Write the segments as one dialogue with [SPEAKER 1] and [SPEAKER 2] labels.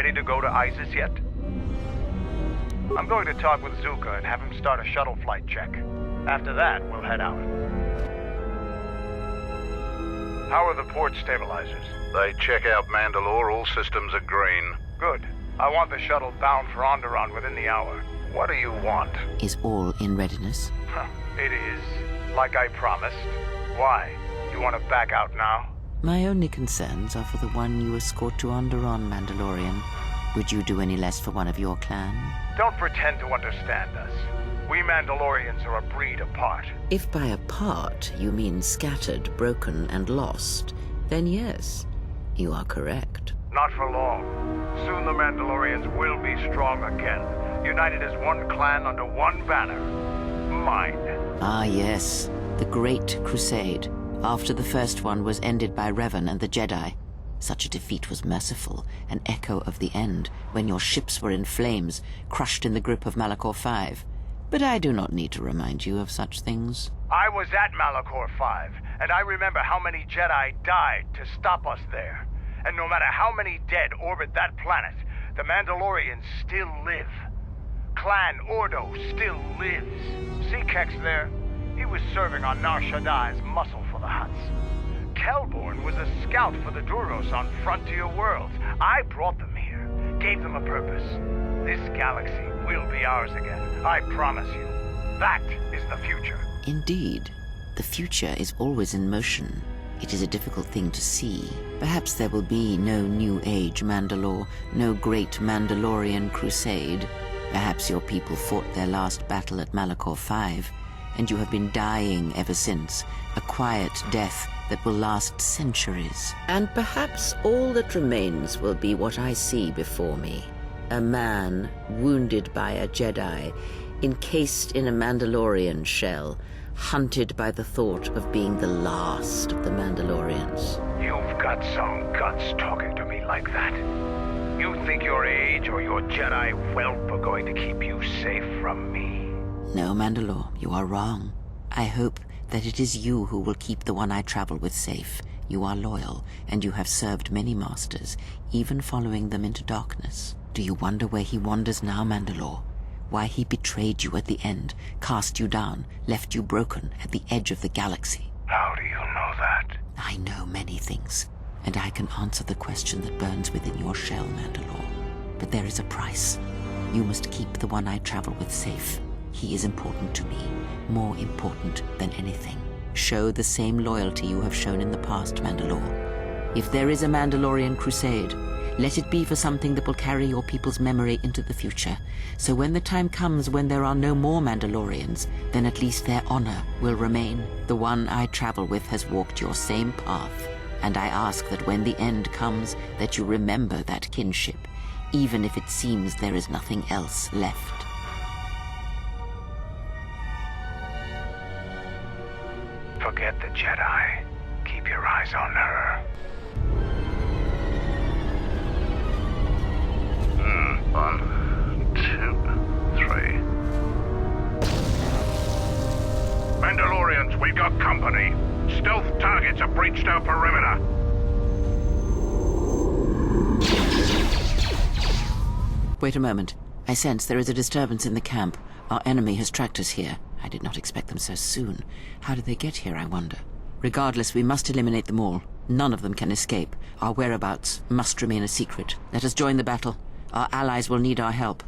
[SPEAKER 1] ready to go to ISIS yet? I'm going to talk with Zuka and have him start a shuttle flight check. After that, we'll head out. How are the port stabilizers?
[SPEAKER 2] They check out Mandalore. All systems are green.
[SPEAKER 1] Good. I want the shuttle bound for Onderon within the hour. What do you want?
[SPEAKER 3] Is all in readiness?
[SPEAKER 1] It is. Like I promised. Why? You want to back out now?
[SPEAKER 3] My only concerns are for the one you escort to Onderon, Mandalorian. Would you do any less for one of your clan?
[SPEAKER 1] Don't pretend to understand us. We Mandalorians are a breed apart.
[SPEAKER 3] If by apart you mean scattered, broken, and lost, then yes, you are correct.
[SPEAKER 1] Not for long. Soon the Mandalorians will be strong again, united as one clan under one banner. Mine.
[SPEAKER 3] Ah yes, the Great Crusade. After the first one was ended by Revan and the Jedi. Such a defeat was merciful, an echo of the end, when your ships were in flames, crushed in the grip of Malachor V. But I do not need to remind you of such things.
[SPEAKER 1] I was at Malachor V, and I remember how many Jedi died to stop us there. And no matter how many dead orbit that planet, the Mandalorians still live. Clan Ordo still lives. See Kex there? He was serving on Nar Shaddai's muscle for the Hutts. Kelborn was a scout for the Duros on Frontier Worlds. I brought them here, gave them a purpose. This galaxy will be ours again, I promise you. That is the future.
[SPEAKER 3] Indeed. The future is always in motion. It is a difficult thing to see. Perhaps there will be no New Age Mandalore, no great Mandalorian crusade. Perhaps your people fought their last battle at Malachor V, and you have been dying ever since, a quiet death that will last centuries. And perhaps all that remains will be what I see before me. A man wounded by a Jedi, encased in a Mandalorian shell, hunted by the thought of being the last of the Mandalorians.
[SPEAKER 1] You've got some guts talking to me like that. You think your age or your Jedi whelp are going to keep you safe from me?
[SPEAKER 3] No, Mandalore, you are wrong. I hope that it is you who will keep the one I travel with safe. You are loyal, and you have served many masters, even following them into darkness. Do you wonder where he wanders now, Mandalore? Why he betrayed you at the end, cast you down, left you broken at the edge of the galaxy?
[SPEAKER 1] How do you know that?
[SPEAKER 3] I know many things, and I can answer the question that burns within your shell, Mandalore. But there is a price. You must keep the one I travel with safe. He is important to me, more important than anything. Show the same loyalty you have shown in the past, Mandalore. If there is a Mandalorian crusade, let it be for something that will carry your people's memory into the future. So when the time comes when there are no more Mandalorians, then at least their honor will remain. The one I travel with has walked your same path, and I ask that when the end comes, that you remember that kinship, even if it seems there is nothing else left.
[SPEAKER 1] Forget the Jedi. Keep your eyes on her.
[SPEAKER 2] 1, 2, 3.
[SPEAKER 1] Mandalorians, we got company. Stealth targets have breached our perimeter.
[SPEAKER 3] Wait a moment. I sense there is a disturbance in the camp. Our enemy has tracked us here. I did not expect them so soon. How did they get here, I wonder? Regardless, we must eliminate them all. None of them can escape. Our whereabouts must remain a secret. Let us join the battle. Our allies will need our help.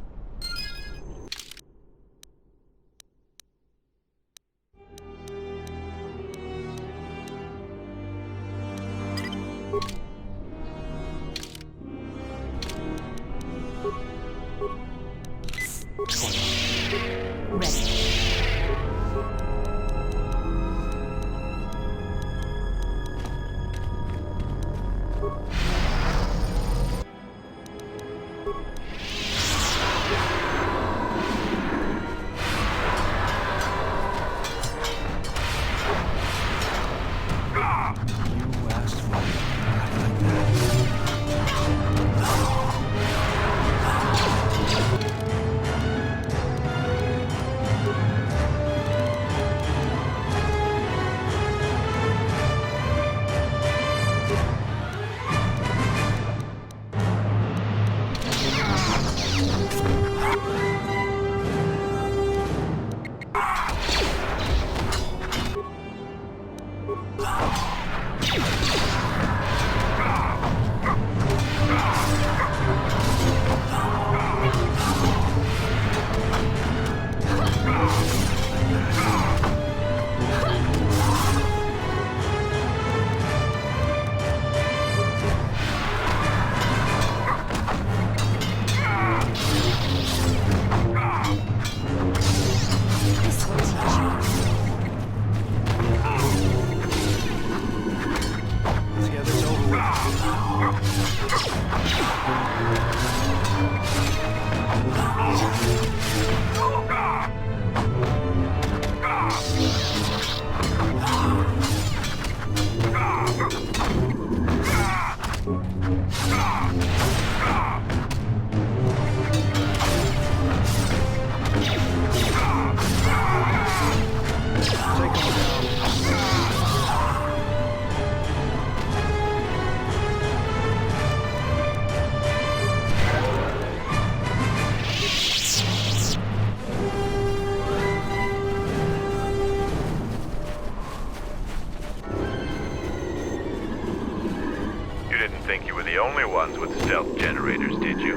[SPEAKER 4] think you were the only ones with stealth generators, did you?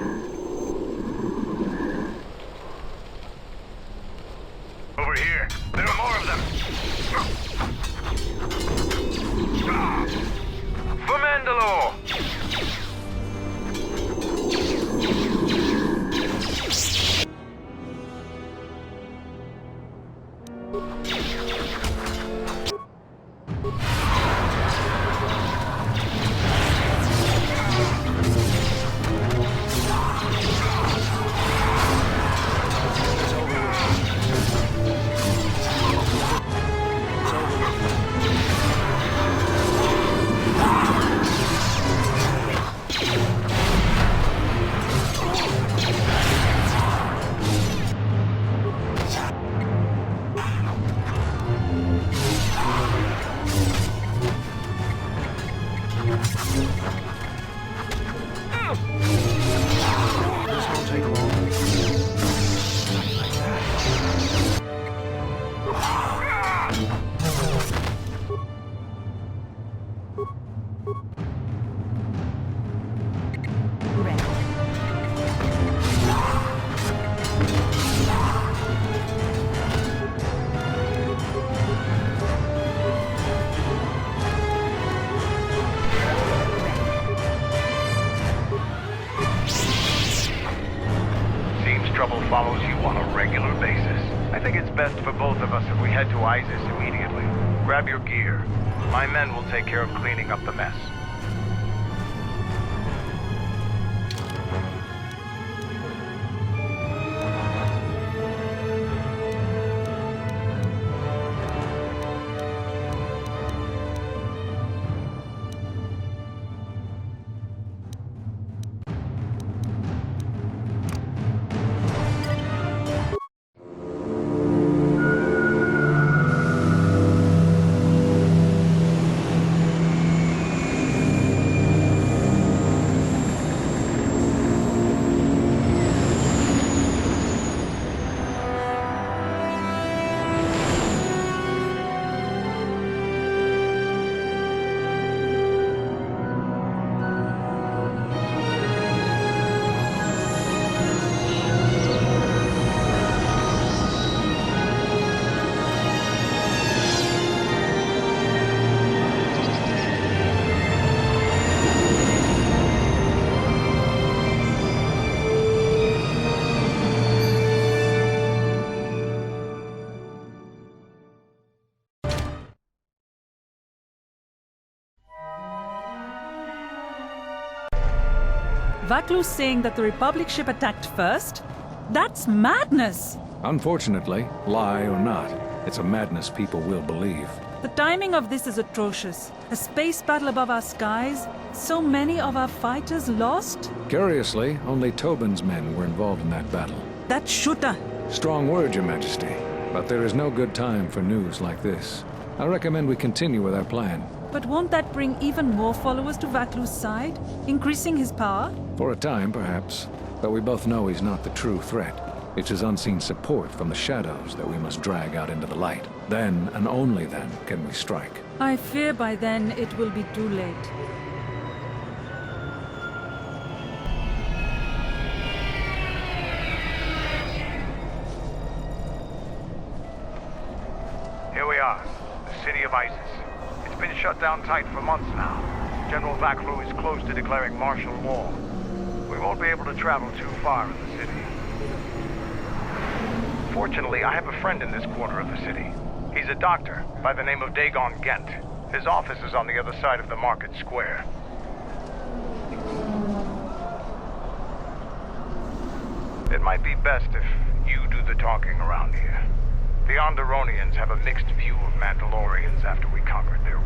[SPEAKER 1] Over here. There are more of them.
[SPEAKER 4] For Mandalore!
[SPEAKER 1] Trouble follows you on a regular basis. I think it's best for both of us if we head to Isis immediately. Grab your gear. My men will take care of cleaning up the mess.
[SPEAKER 5] Vaklu's saying that the Republic ship attacked first? That's madness!
[SPEAKER 6] Unfortunately, lie or not, it's a madness people will believe.
[SPEAKER 5] The timing of this is atrocious. A space battle above our skies, so many of our fighters lost?
[SPEAKER 6] Curiously, only Tobin's men were involved in that battle.
[SPEAKER 5] That shooter!
[SPEAKER 6] Strong word, Your Majesty, but there is no good time for news like this. I recommend we continue with our plan.
[SPEAKER 5] But won't that bring even more followers to Vaklu's side, increasing his power?
[SPEAKER 6] For a time, perhaps, but we both know he's not the true threat. It's his unseen support from the shadows that we must drag out into the light. Then, and only then, can we strike.
[SPEAKER 5] I fear by then it will be too late.
[SPEAKER 1] Here we are, the city of Isis. It's been shut down tight for months now. General Vaklu is close to declaring martial law. We won't be able to travel too far in the city. Fortunately, I have a friend in this quarter of the city. He's a doctor by the name of Dagon Gent. His office is on the other side of the market square. It might be best if you do the talking around here. The Onderonians have a mixed view of Mandalorians after we conquered their world.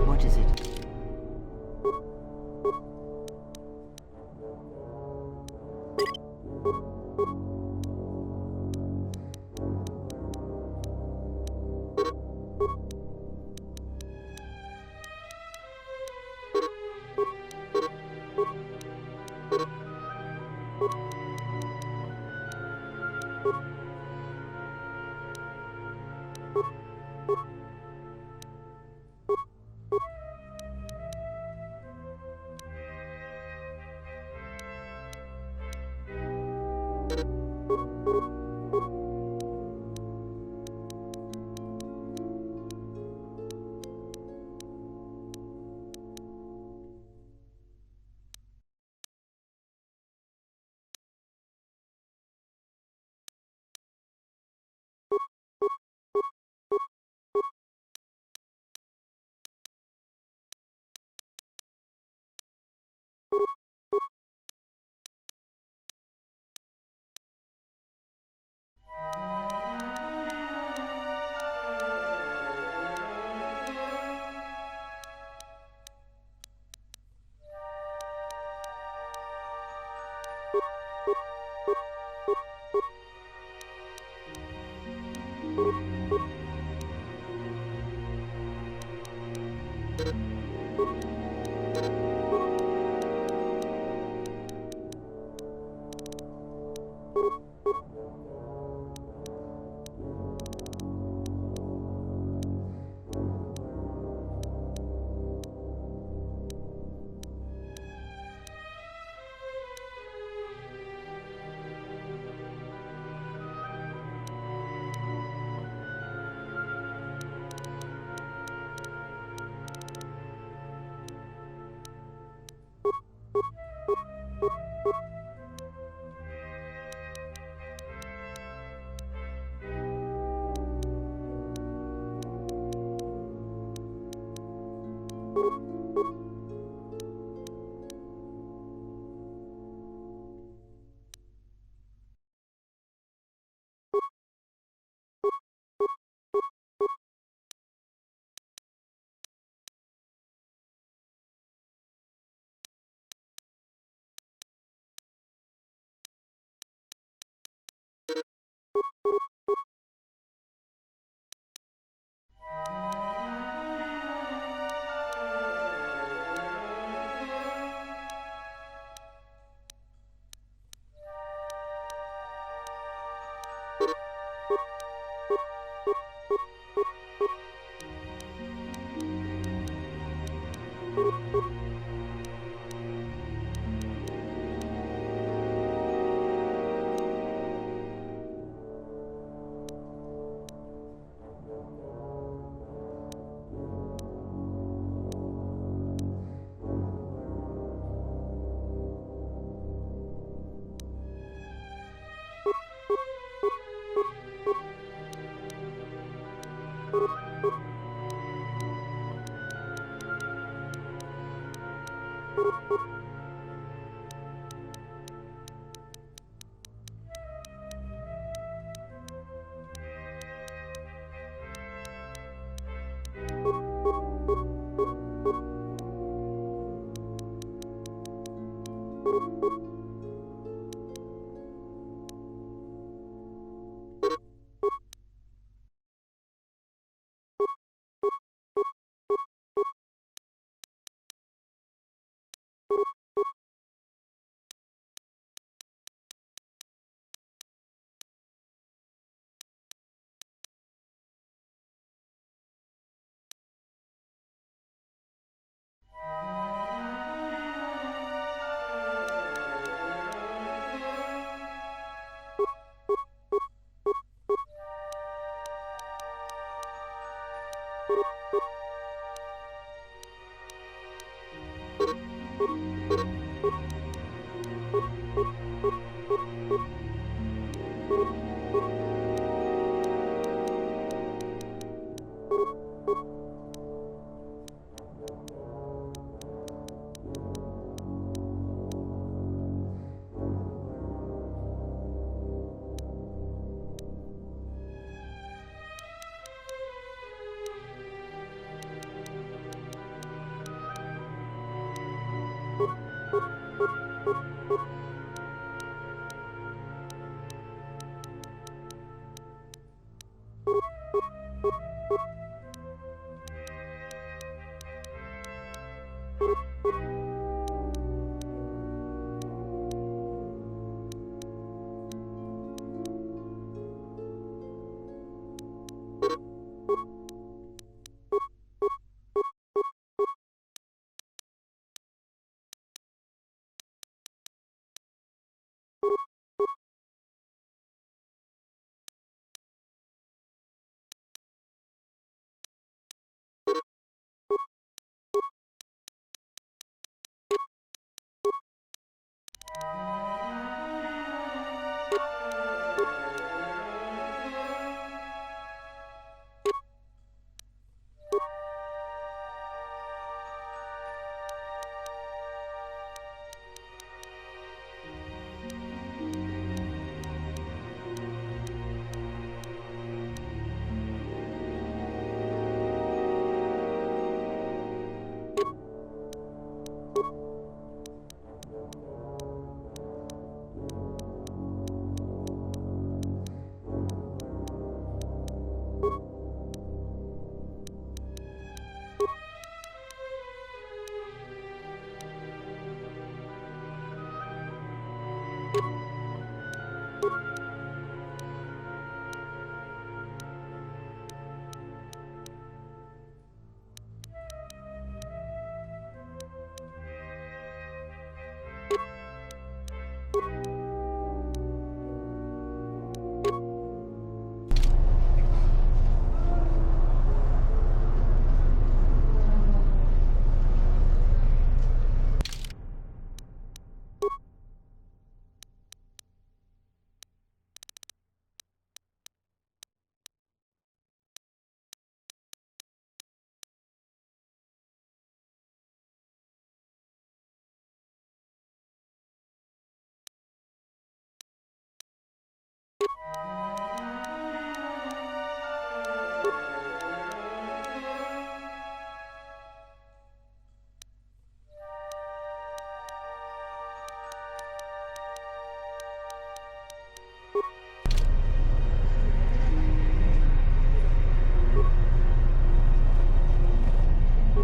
[SPEAKER 3] What is it?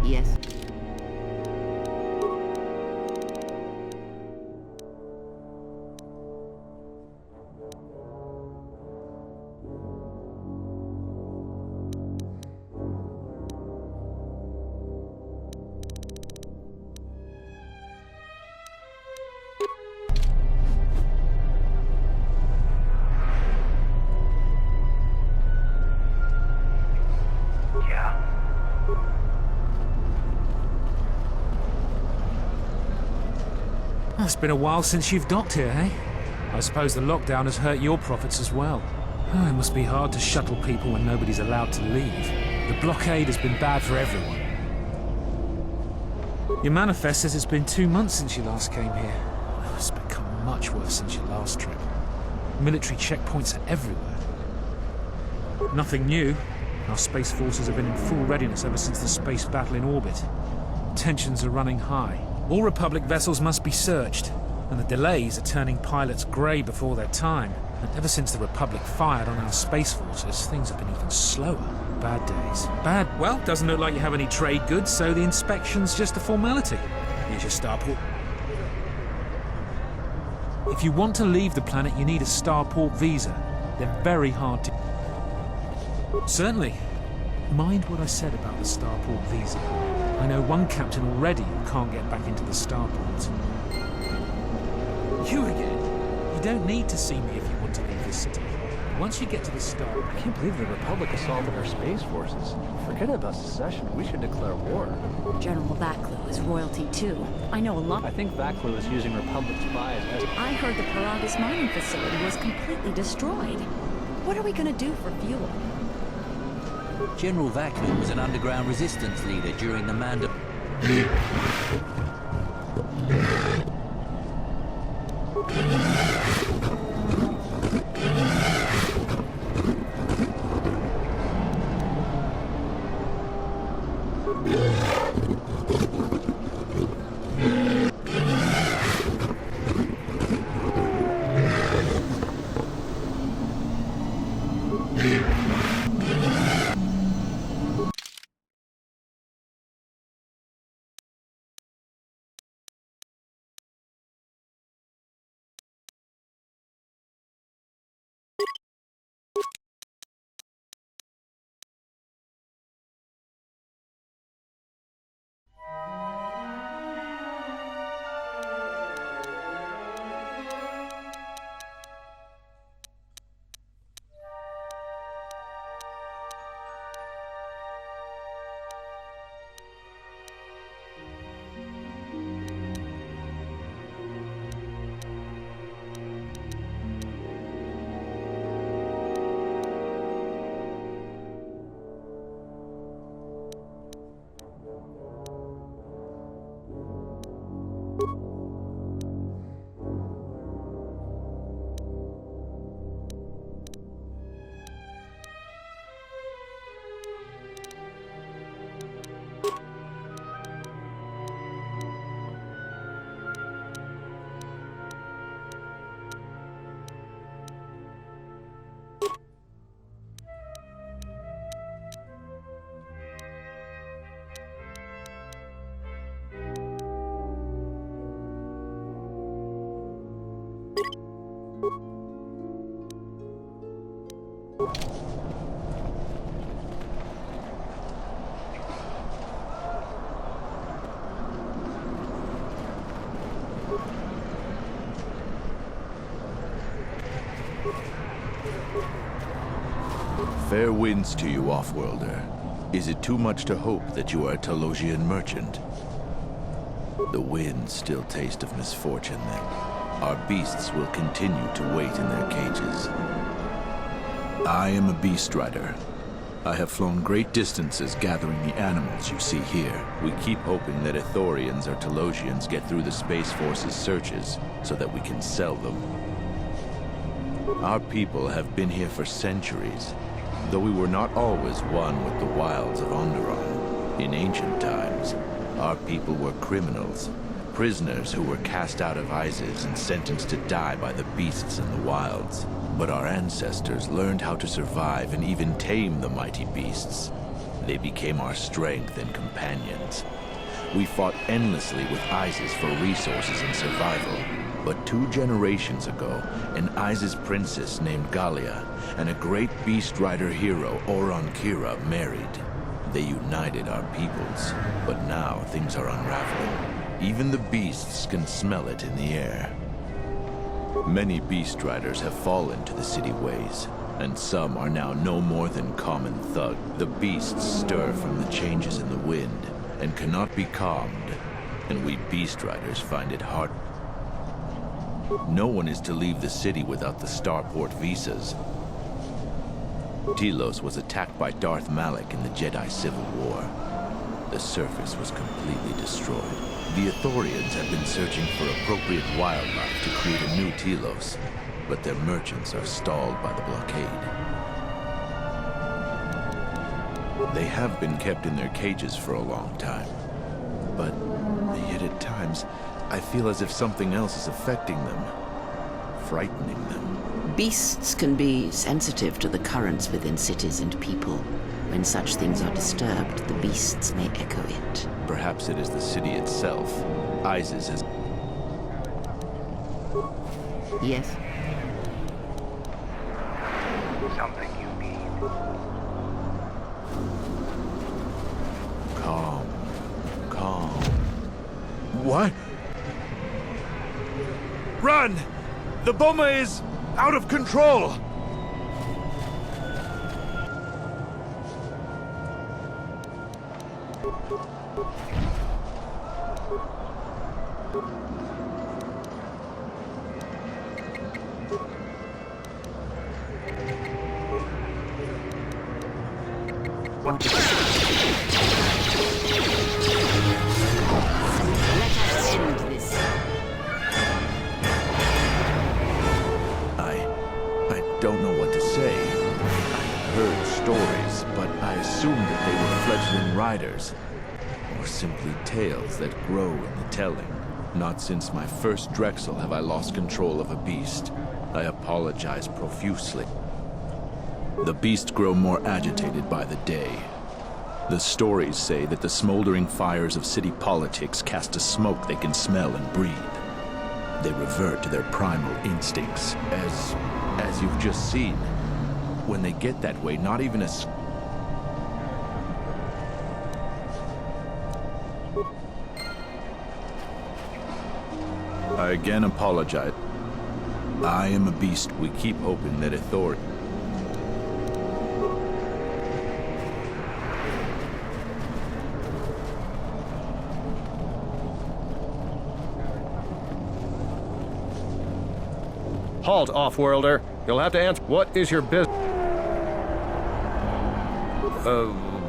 [SPEAKER 3] Yes.
[SPEAKER 1] Yeah?
[SPEAKER 7] It's been a while since you've docked here, eh? I suppose the lockdown has hurt your profits as well. Oh, it must be hard to shuttle people when nobody's allowed to leave. The blockade has been bad for everyone. Your manifest says it's been 2 months since you last came here. Oh, it's become much worse since your last trip. Military checkpoints are everywhere. Nothing new. Our space forces have been in full readiness ever since the space battle in orbit. Tensions are running high. All Republic vessels must be searched, and the delays are turning pilots grey before their time. And ever since the Republic fired on our space forces, things have been even slower. Bad days. Bad? Well, doesn't look like you have any trade goods, so the inspection's just a formality. Here's your starport. If you want to leave the planet, you need a starport visa. They're very hard to... Certainly. Mind what I said about the starport visa. I know one captain already who can't get back into the starport. You again? You don't need to see me if you want to leave this city. Once you get to the starport...
[SPEAKER 8] I can't believe the Republic assaulted our space forces. Forget about secession. We should declare war.
[SPEAKER 9] General Vaklu is royalty too. I know a lot.
[SPEAKER 8] I think Vaklu is using Republic spies as...
[SPEAKER 9] I heard the Paragus mining facility was completely destroyed. What are we gonna do for fuel?
[SPEAKER 10] General Vaklu was an underground resistance leader during the
[SPEAKER 11] Fair winds to you, Offworlder. Is it too much to hope that you are a Telosian merchant? The winds still taste of misfortune, then. Our beasts will continue to wait in their cages. I am a beast rider. I have flown great distances gathering the animals you see here. We keep hoping that Ithorians or Telosians get through the Space Force's searches so that we can sell them. Our people have been here for centuries, though we were not always one with the wilds of Onderon. In ancient times, our people were criminals, prisoners who were cast out of Isis and sentenced to die by the beasts in the wilds. But our ancestors learned how to survive and even tame the mighty beasts. They became our strength and companions. We fought endlessly with Isis for resources and survival. But 2 generations ago, an Isis princess named Gallia and a great beast rider hero, Oron Kira, married. They united our peoples, but now things are unraveling. Even the beasts can smell it in the air. Many beast riders have fallen to the city ways, and some are now no more than common thugs. The beasts stir from the changes in the wind and cannot be calmed, and we beast riders find it hard. No one is to leave the city without the starport visas. Telos was attacked by Darth Malak in the Jedi Civil War. The surface was completely destroyed. The Ithorians have been searching for appropriate wildlife to create a new Telos, but their merchants are stalled by the blockade. They have been kept in their cages for a long time, but yet at times, I feel as if something else is affecting them, frightening them.
[SPEAKER 3] Beasts can be sensitive to the currents within cities and people. When such things are disturbed, the beasts may echo it.
[SPEAKER 11] Perhaps it is the city itself. Isis has...
[SPEAKER 3] Yes?
[SPEAKER 1] Something you need.
[SPEAKER 11] Calm. Calm. What? Run! The bomber is out of control! I don't know what to say. I heard stories, but I assumed that they were fledgling riders, or simply tales that grow in the telling. Not since my first Drexel have I lost control of a beast. I apologize profusely. The beasts grow more agitated by the day. The stories say that the smoldering fires of city politics cast a smoke they can smell and breathe. They revert to their primal instincts, as you've just seen. When they get that way, not even a... I again apologize. I am a beast. We keep hoping that authority...
[SPEAKER 8] Halt, Offworlder. You'll have to answer. What is your business?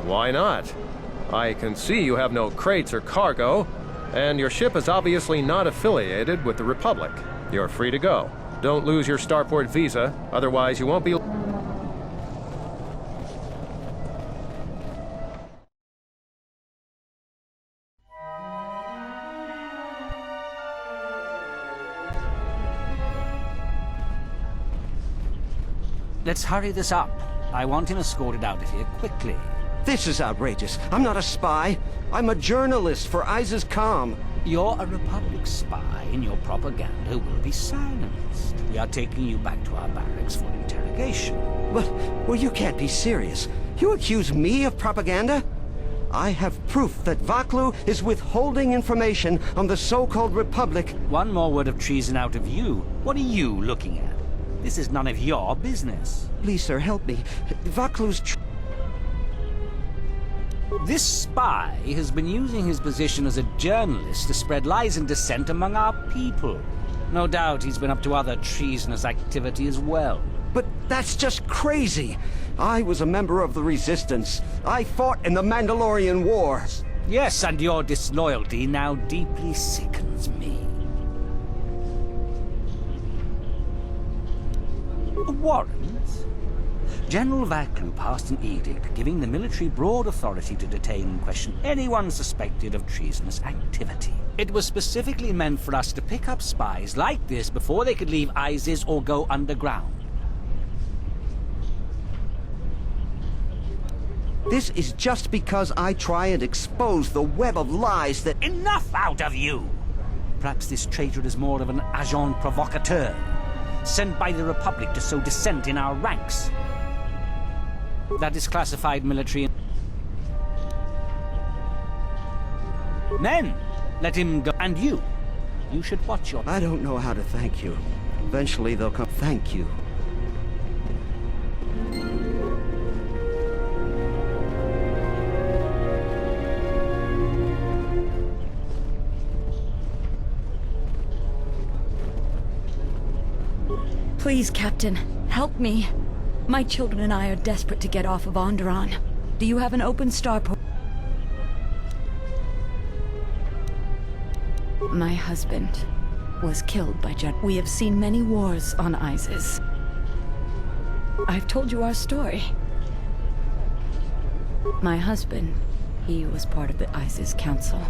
[SPEAKER 8] Why not? I can see you have no crates or cargo, and your ship is obviously not affiliated with the Republic. You're free to go. Don't lose your starport visa, otherwise you won't be...
[SPEAKER 10] Let's hurry this up. I want him escorted out of here quickly.
[SPEAKER 12] This is outrageous. I'm not a spy. I'm a journalist for Isis Com.
[SPEAKER 10] You're a Republic spy, and your propaganda will be silenced. We are taking you back to our barracks for interrogation.
[SPEAKER 12] But, well, you can't be serious. You accuse me of propaganda? I have proof that Vaklu is withholding information on the so-called Republic.
[SPEAKER 10] One more word of treason out of you. What are you looking at? This is none of your business.
[SPEAKER 12] Please, sir, help me. Vaklu's...
[SPEAKER 10] This spy has been using his position as a journalist to spread lies and dissent among our people. No doubt he's been up to other treasonous activity as well.
[SPEAKER 12] But that's just crazy. I was a member of the Resistance. I fought in the Mandalorian War.
[SPEAKER 10] Yes, and your disloyalty now deeply sickens me. A warrant? General Vaklu passed an edict giving the military broad authority to detain and question anyone suspected of treasonous activity. It was specifically meant for us to pick up spies like this before they could leave ISIS or go underground.
[SPEAKER 12] This is just because I try and expose the web of lies that...
[SPEAKER 10] Enough out of you! Perhaps this traitor is more of an agent provocateur, sent by the Republic to sow dissent in our ranks. That is classified military. Men, let him go. And you should watch your...
[SPEAKER 12] I don't know how to thank you. Eventually they'll come. Thank you.
[SPEAKER 9] Please, Captain, help me. My children and I are desperate to get off of Onderon. Do you have an open starport? My husband was killed by Jet. We have seen many wars on ISIS. I've told you our story. My husband, he was part of the ISIS Council.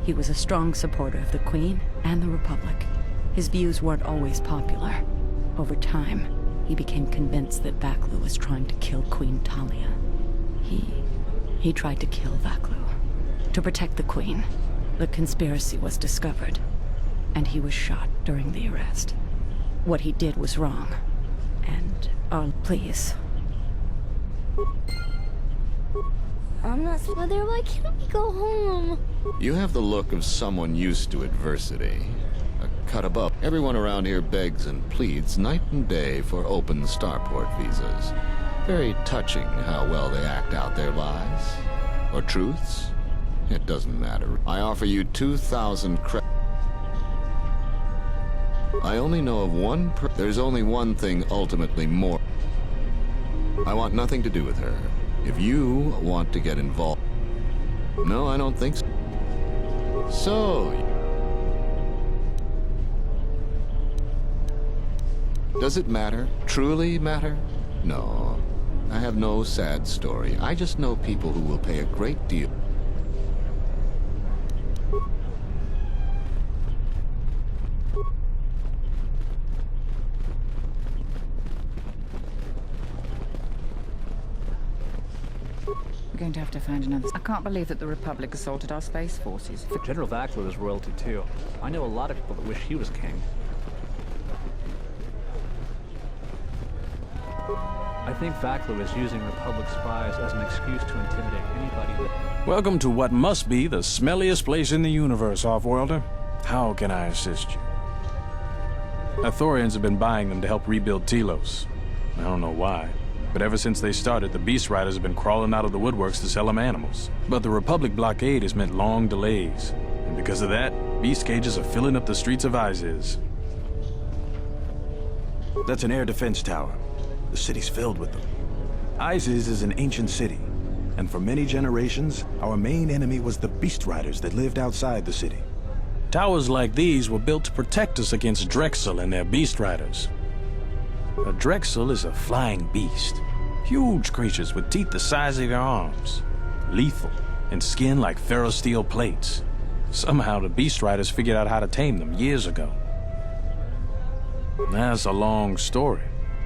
[SPEAKER 9] He was a strong supporter of the Queen and the Republic. His views weren't always popular. Over time, he became convinced that Vaklu was trying to kill Queen Talia. He tried to kill Vaklu. To protect the Queen, the conspiracy was discovered, and he was shot during the arrest. What he did was wrong, and, please.
[SPEAKER 13] I'm not Mother, why can't we go home?
[SPEAKER 14] You have the look of someone used to adversity. A cut above. Everyone around here begs and pleads night and day for open starport visas. Very touching how well they act out their lies. Or truths. It doesn't matter. I offer you 2,000 credits. I only know of one There's only one thing ultimately more. I want nothing to do with her. If you want to get involved... No, I don't think so. So... Does it matter? Truly matter? No. I have no sad story. I just know people who will pay a great deal.
[SPEAKER 15] We're going to have to find another... I can't believe that the Republic assaulted our space forces.
[SPEAKER 16] General Vaklu is royalty too. I know a lot of people that wish he was king. I think Vaklu is using Republic spies as an excuse to intimidate anybody that...
[SPEAKER 17] Welcome to what must be the smelliest place in the universe, Offworlder. How can I assist you? Ithorians have been buying them to help rebuild Telos. I don't know why, but ever since they started, the Beast Riders have been crawling out of the woodworks to sell them animals. But the Republic blockade has meant long delays, and because of that, beast cages are filling up the streets of Isis.
[SPEAKER 18] That's an air defense tower. The city's filled with them. Isis is an ancient city, and for many generations, our main enemy was the Beast Riders that lived outside the city.
[SPEAKER 17] Towers like these were built to protect us against Drexel and their Beast Riders. A Drexel is a flying beast. Huge creatures with teeth the size of your arms. Lethal, and skin like ferrosteel plates. Somehow the Beast Riders figured out how to tame them years ago. That's a long story.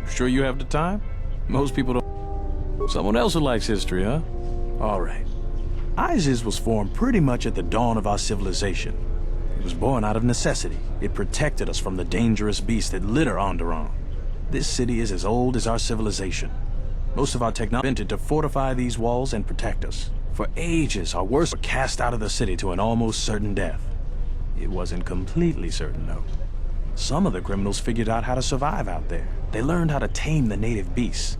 [SPEAKER 17] Sure you have the time? Most people don't. Someone else who likes history, huh? All right. Isis was formed pretty much at the dawn of our civilization.
[SPEAKER 18] It was born out of necessity. It protected us from the dangerous beasts that litter Onderon. This city is as old as our civilization. Most of our technology was invented to fortify these walls and protect us. For ages, our worst were cast out of the city to an almost certain death. It wasn't completely certain, though. Some of the criminals figured out how to survive out there. They learned how to tame the native beasts.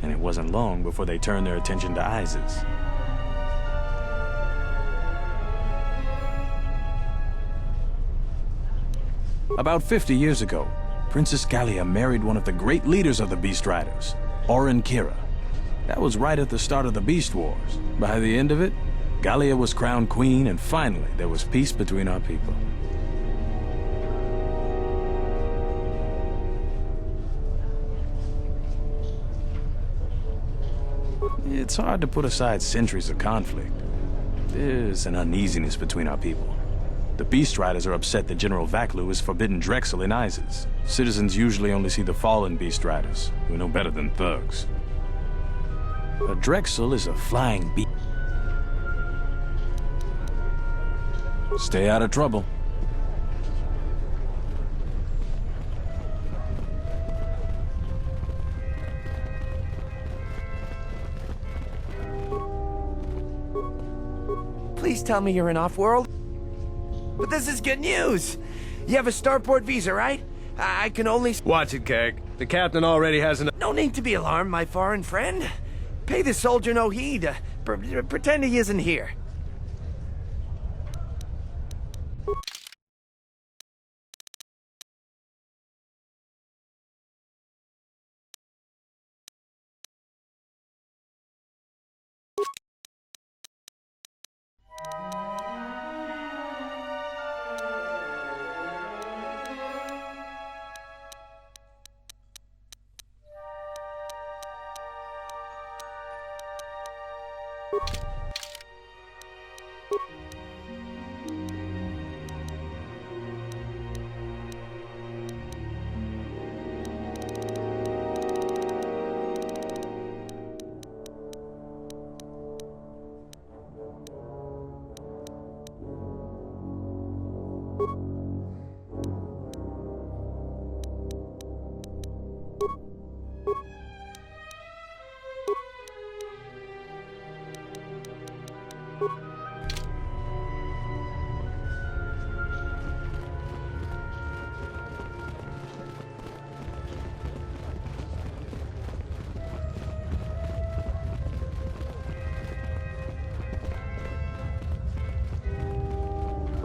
[SPEAKER 18] And it wasn't long before they turned their attention to Isis. About 50 years ago, Princess Gallia married one of the great leaders of the Beast Riders, Orin Kira. That was right at the start of the Beast Wars. By the end of it, Gallia was crowned queen, and finally there was peace between our people. It's hard to put aside centuries of conflict. There's an uneasiness between our people. The Beast Riders are upset that General Vaklu has forbidden Drexel in Isis. Citizens usually only see the fallen Beast Riders, who are no better than thugs. But Drexel is a flying beast. Stay out of trouble.
[SPEAKER 19] Please tell me you're in Off-World. But this is good news! You have a starport visa, right? I can only...
[SPEAKER 8] Watch it, Keg. The captain already has an...
[SPEAKER 19] No need to be alarmed, my foreign friend. Pay the soldier no heed. Pretend he isn't here.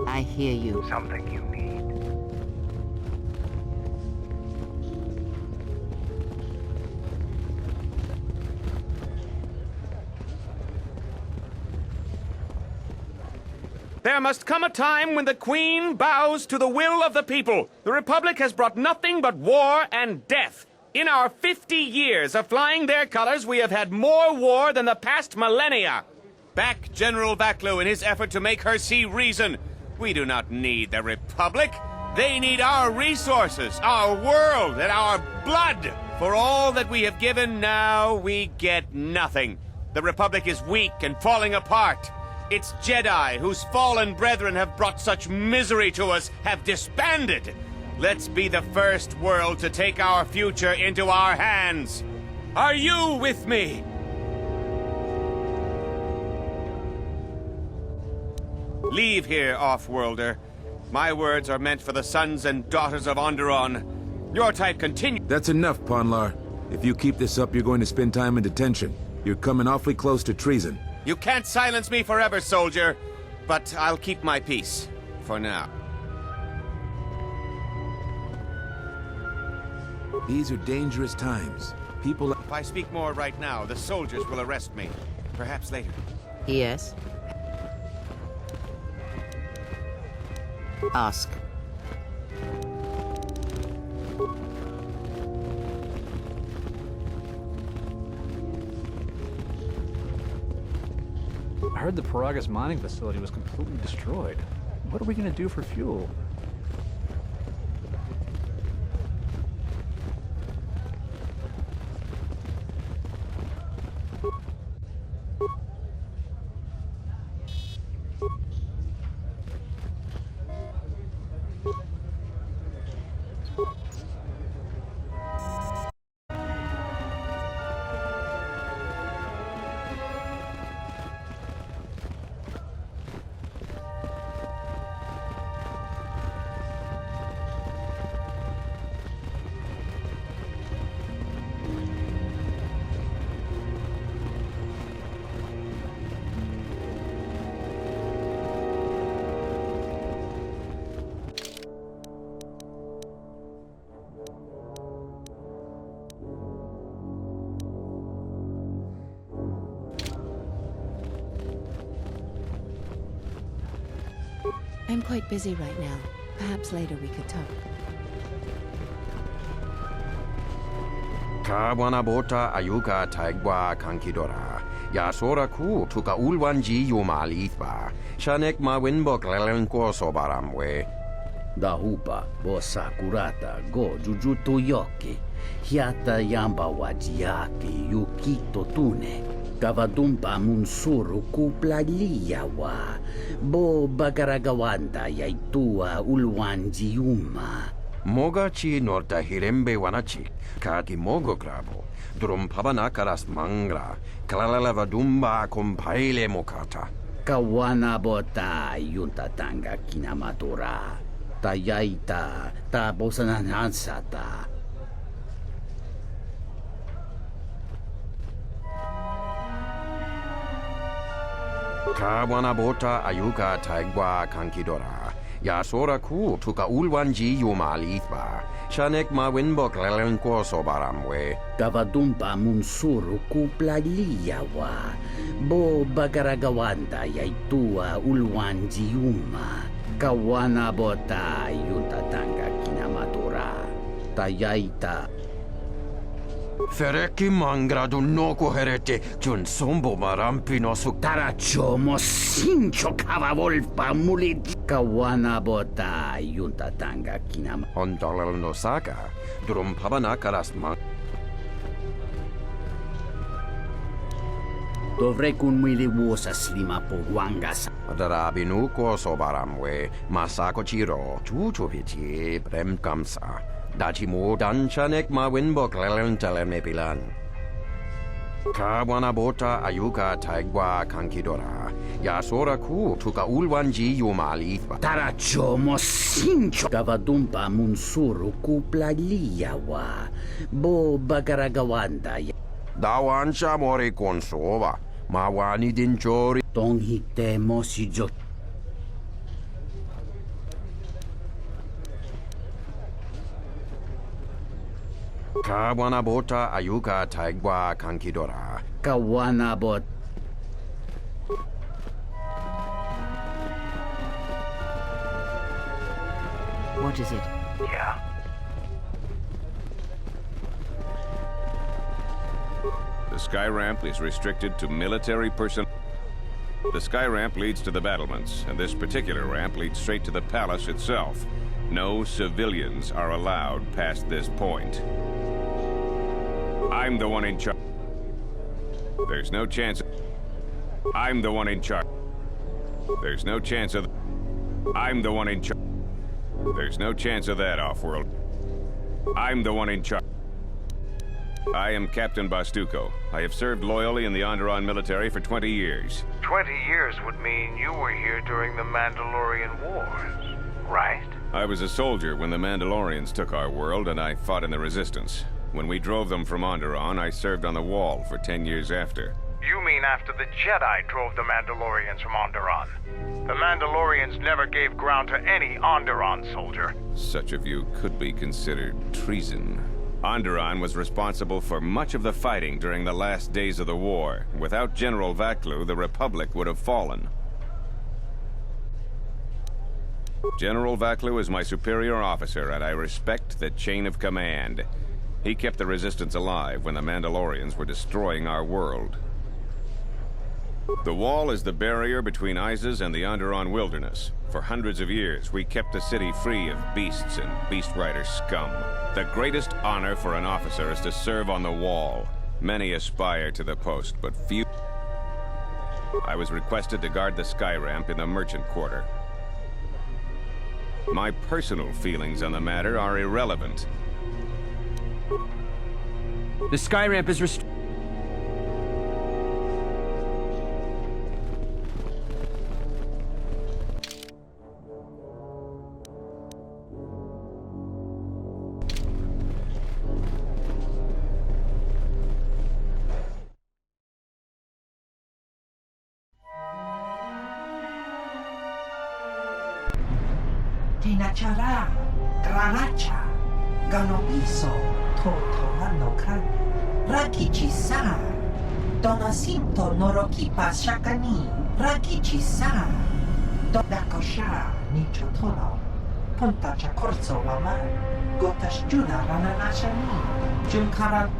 [SPEAKER 3] I hear you.
[SPEAKER 1] Something you need.
[SPEAKER 20] There must come a time when the Queen bows to the will of the people. The Republic has brought nothing but war and death. In our 50 years of flying their colors, we have had more war than the past millennia. Back General Vaklu in his effort to make her see reason. We do not need the Republic. They need our resources, our world, and our blood. For all that we have given, now we get nothing. The Republic is weak and falling apart. Its Jedi, whose fallen brethren have brought such misery to us, have disbanded. Let's be the first world to take our future into our hands. Are you with me? Leave here, Off-Worlder. My words are meant for the sons and daughters of Onderon. Your type continue.
[SPEAKER 21] That's enough, Ponlar. If you keep this up, you're going to spend time in detention. You're coming awfully close to treason.
[SPEAKER 20] You can't silence me forever, soldier. But I'll keep my peace. For now.
[SPEAKER 21] These are dangerous times. People...
[SPEAKER 20] If I speak more right now, the soldiers will arrest me. Perhaps later.
[SPEAKER 3] Yes? Ask.
[SPEAKER 16] I heard the Paragas mining facility was completely destroyed. What are we going to do for fuel?
[SPEAKER 3] I'm quite busy right now. Perhaps later we could talk.
[SPEAKER 2] Kawana bota ayuka taigwa kankidora. Yasora ku tuka ulwanji yumalithba. Shanek ma winbok lelenko sobaramwe.
[SPEAKER 22] Dahupa bosa kurata go jujuto yoke. Hiata yamba wajiake yukito tune. Kavadumpa munsuru kuplaliyawa. Bo bagaragawanda yaitua ulwanji yuma.
[SPEAKER 2] Mogachi norta hirembe wanachi. Kaki mogo grabo. Drum pabana karas mangra. Kalalava dumba compaile mokata.
[SPEAKER 22] Kawana bota yunta tanga kinamatura. Tayaita ta bosananansata.
[SPEAKER 2] Kawana bota ayuka taigwa kankidora. Yasora ku tuka ulwanji yumalithba. Shanek ma winbok lelenko sobaramwe.
[SPEAKER 22] Kavadumpa munsuru kuplaliyawa. Bo bagaragawanda yaitua ulwanji yuma. Kawana bota yuntatanga kinamatura. Tayaita.
[SPEAKER 2] Fereki mangra noko herete jun sombo marampi no su
[SPEAKER 22] Tarachomo sincho kavavolpa mulit. Kawana bota yuntatanga kinama.
[SPEAKER 2] Ondolal no saga. Drum pabana karas mang.
[SPEAKER 22] Dovrei kunmilivuosa slima poguangas.
[SPEAKER 2] Darabinu ko sobaramwe. Masako chiro. Chuchupichi brem kamsa. Dachimu danchanek ma winbok lelentele pilan. Kawana bota ayuka taigwa kankidora. Yasora ku tuka ulwanji yumalithba.
[SPEAKER 22] Tarachomo sincho. Kavadumpa munsuru kuplaliyawa. Bo bagaragawanda.
[SPEAKER 2] Dawansha mori konsova. Mawani dinchori.
[SPEAKER 22] Tonghitemo si jo.
[SPEAKER 2] Kawana bota ayuka taigwa kankidora.
[SPEAKER 22] Kawana bot.
[SPEAKER 3] What is it?
[SPEAKER 1] Yeah?
[SPEAKER 23] The sky ramp is restricted to military personnel. The sky ramp leads to the battlements, and this particular ramp leads straight to the palace itself. No civilians are allowed past this point. I'm the one in charge. There's no chance. I'm the one in charge. There's no chance of. I'm the one in charge. There's no chance of that, Offworld. I'm the one in charge. I am Captain Bastuco. I have served loyally in the Onderon military for 20 years.
[SPEAKER 1] 20 years would mean you were here during the Mandalorian Wars, right?
[SPEAKER 23] I was a soldier when the Mandalorians took our world, and I fought in the Resistance. When we drove them from Onderon, I served on the Wall for 10 years after.
[SPEAKER 1] You mean after the Jedi drove the Mandalorians from Onderon? The Mandalorians never gave ground to any Onderon soldier.
[SPEAKER 23] Such of you could be considered treason. Onderon was responsible for much of the fighting during the last days of the war. Without General Vaklu, the Republic would have fallen. General Vaklu is my superior officer, and I respect the chain of command. He kept the Resistance alive when the Mandalorians were destroying our world. The Wall is the barrier between Isis and the Onderon wilderness. For hundreds of years, we kept the city free of beasts and beast rider scum. The greatest honor for an officer is to serve on the Wall. Many aspire to the post, but few. I was requested to guard the sky ramp in the merchant quarter. My personal feelings on the matter are irrelevant.
[SPEAKER 24] The sky ramp is restricted.
[SPEAKER 25] Tinachara, Granacha, Ganopiso, Totoanokan, Rakichisa, Donasinto Norokipa Shakani, Rakichisa, Dodako. Kosha nicho tono. Punta cha corso wama. Gotas juna rana nasani. Junkara.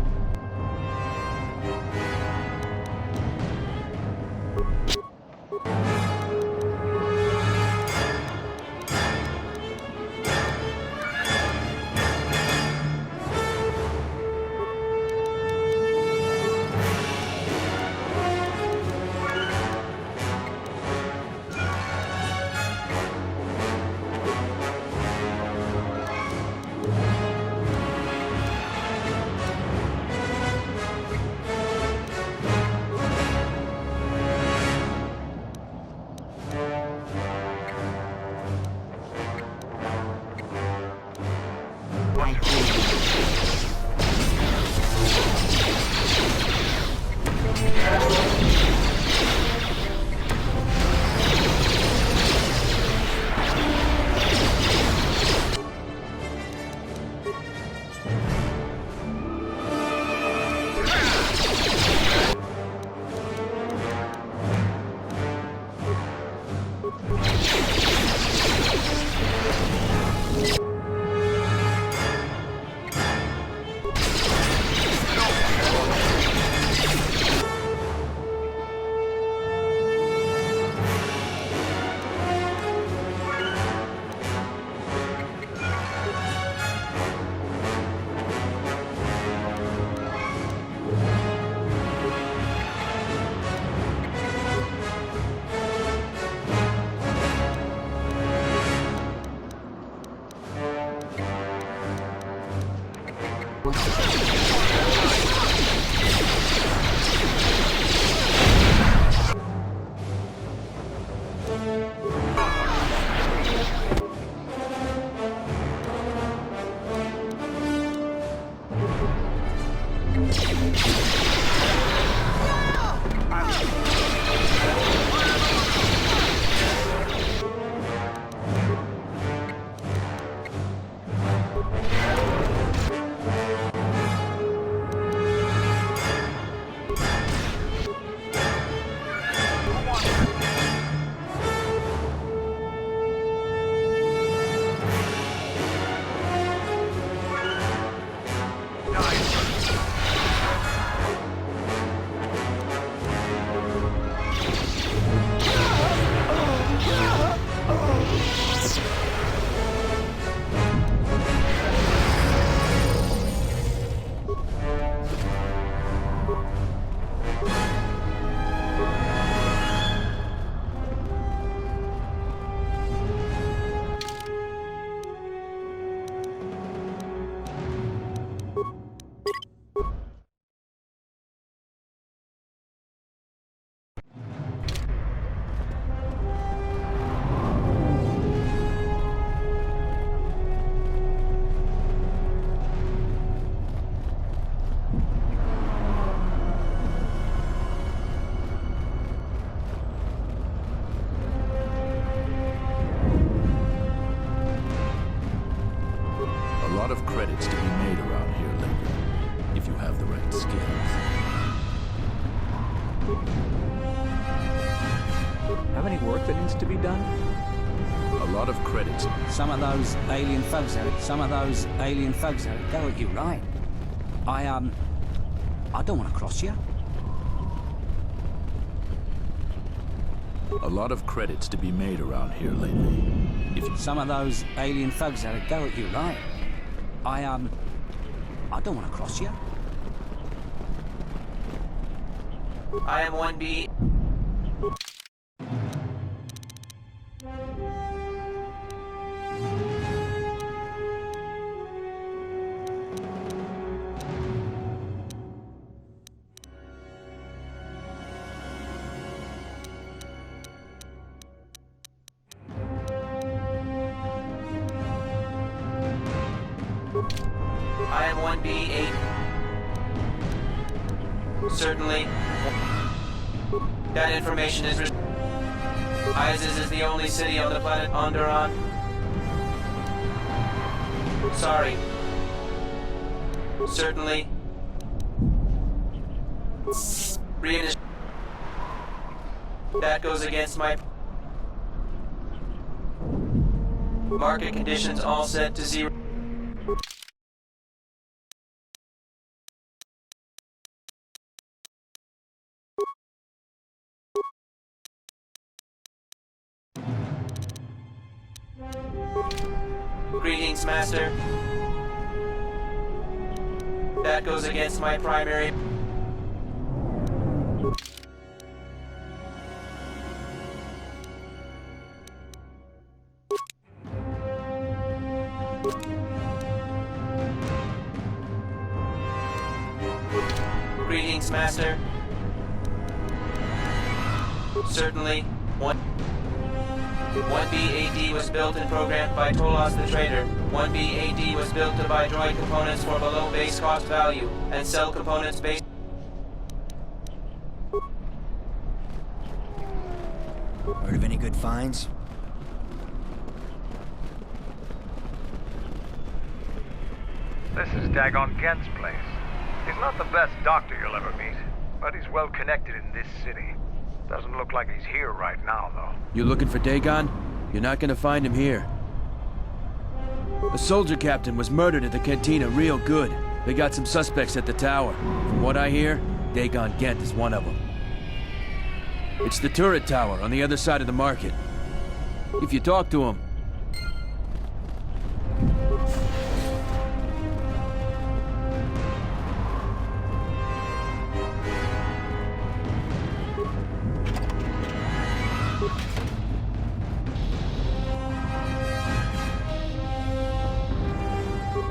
[SPEAKER 4] A lot of credits to be made around here lately, if you have the right skills.
[SPEAKER 16] Have any work that needs to be done?
[SPEAKER 4] A lot of credits.
[SPEAKER 10] Some of those alien thugs had it go at you, right? I don't want to cross you.
[SPEAKER 4] A lot of credits to be made around here lately.
[SPEAKER 10] Some of those alien thugs had it go at you, right? I don't want to cross you.
[SPEAKER 5] I am 1B. I am 1B8. Certainly. That information is... Isis is the only city on the planet Onderon. Sorry. Certainly. That goes against my... Market conditions all set to 0. Greetings, Master. That goes against my primary... Greetings, Master. Certainly. 1B-AD was built and programmed by Tolos the Trader. 1B-AD was built to buy droid components for below base cost value, and sell components based...
[SPEAKER 6] Heard of any good finds?
[SPEAKER 1] This is Dagon Gent's place. He's not the best doctor you'll ever meet, but he's well connected in this city. Doesn't look like he's here right now, though.
[SPEAKER 6] You looking for Dagon? You're not gonna find him here. A soldier captain was murdered at the cantina real good. They got some suspects at the tower. From what I hear, Dagon Gent is one of them. It's the turret tower on the other side of the market. If you talk to him,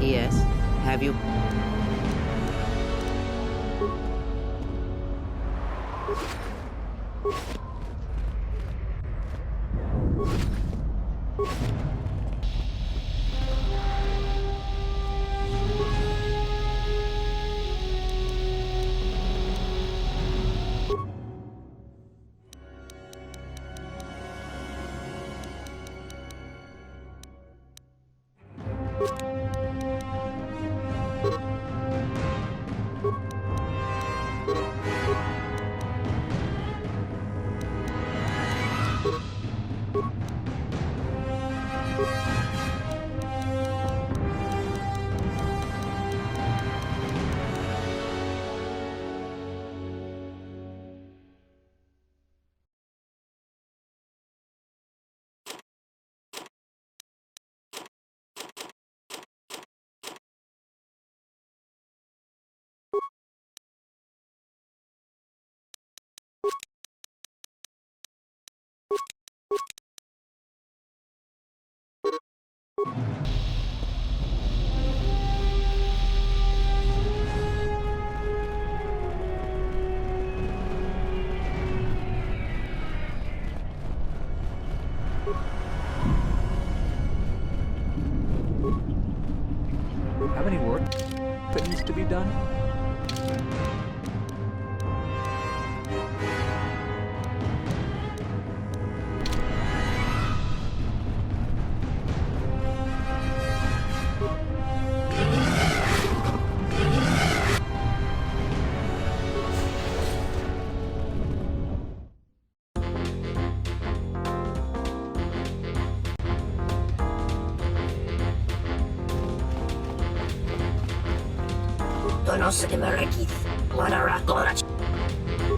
[SPEAKER 3] Yes, have you?
[SPEAKER 16] How many work that needs to be done?
[SPEAKER 7] Donos de Merekith, Wanarakorach.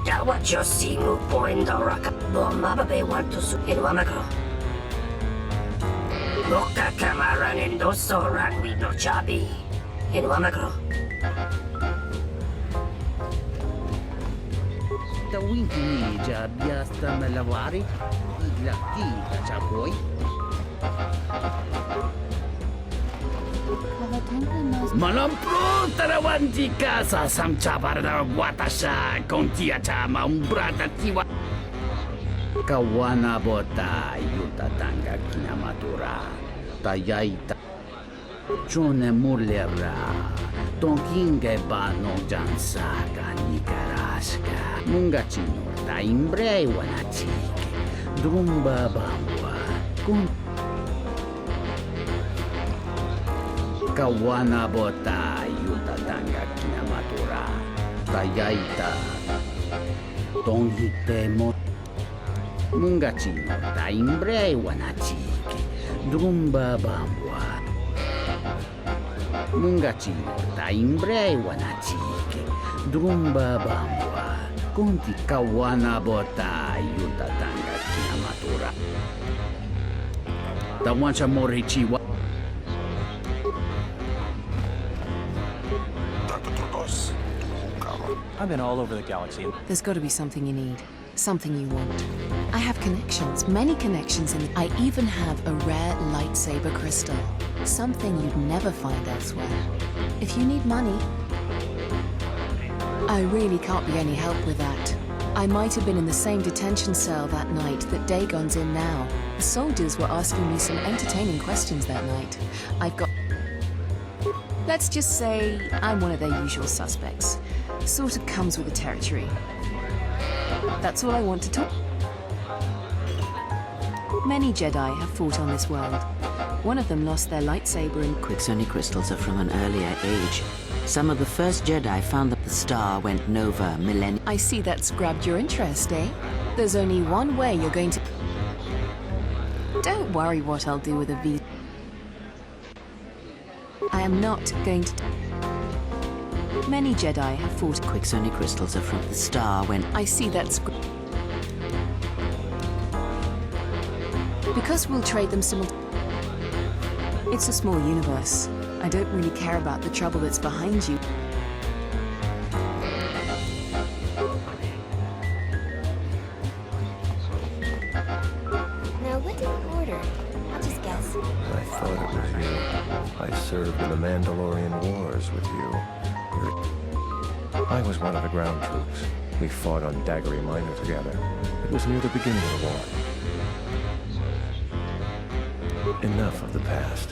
[SPEAKER 7] Dawa Josingu Poindoraka, Bomababe want to su in Wamako. Boka Kamaran in Dosora Guido Chabi in Wamako.
[SPEAKER 22] The winky job just Melavari, Lati, Chaboy. Malampro tarawanti casa sam chabarda watasha kontia chama umbrata tiwa kawana bota yuta tanga kinamatura tayaita chone mulera tonkinge bano jansaka nikaraska mungachino ta imbre wanachike drumba bangwa kun kawana bota yuta tanga kinamatura tayaita tonhite mo mungachino ta imbre wanachike Drumba bambwa. Mungachino ta imbrei wanachike. Drumba bambwa. Kunti kawana bota yutatanga kinamatura. Tawancha morichiwa.
[SPEAKER 9] I've been all over the galaxy.
[SPEAKER 11] There's got to be something you need. Something you want. I have connections, many connections, and I even have a rare lightsaber crystal. Something you'd never find elsewhere. If you need money, I really can't be any help with that. I might have been in the same detention cell that night that Dagon's in now. The soldiers were asking me some entertaining questions that night. I've got... Let's just say I'm one of their usual suspects. Sort of comes with the territory. That's all I want to talk. Many Jedi have fought on this world. One of them lost their lightsaber in...
[SPEAKER 3] Quixoni crystals are from an earlier age. Some of the first Jedi found that the star went nova millennia.
[SPEAKER 11] I see that's grabbed your interest, eh? There's only one way you're going to... Don't worry what I'll do with a V. I am not going to... Many Jedi have fought...
[SPEAKER 3] Quixoni crystals are from the star when...
[SPEAKER 11] I see that's... Because we'll trade them It's a small universe. I don't really care about the trouble that's behind you.
[SPEAKER 12] Now, what did you order? I'll just guess.
[SPEAKER 8] I thought it was you. I served in the Mandalorian Wars with you. I was one of the ground troops. We fought on Daggery Minor together. It was near the beginning of the war. Enough of the past.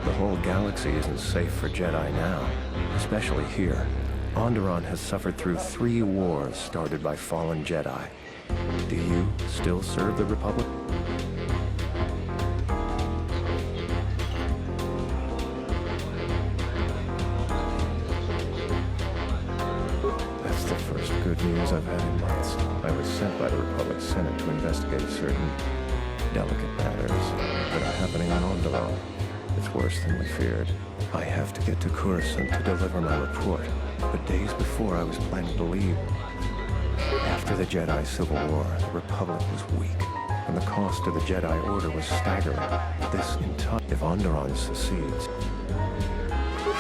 [SPEAKER 8] The whole galaxy isn't safe for Jedi now, especially here. Onderon has suffered through 3 wars started by fallen Jedi. Do you still serve the Republic? That's the first good news I've had in months. I was sent by the Republic Senate to investigate certain delicate matters that are happening on Onderon. It's worse than we feared. I have to get to Coruscant to deliver my report, but days before I was planning to leave. After the Jedi Civil War, the Republic was weak, and the cost to the Jedi Order was staggering. This entire... If Onderon secedes,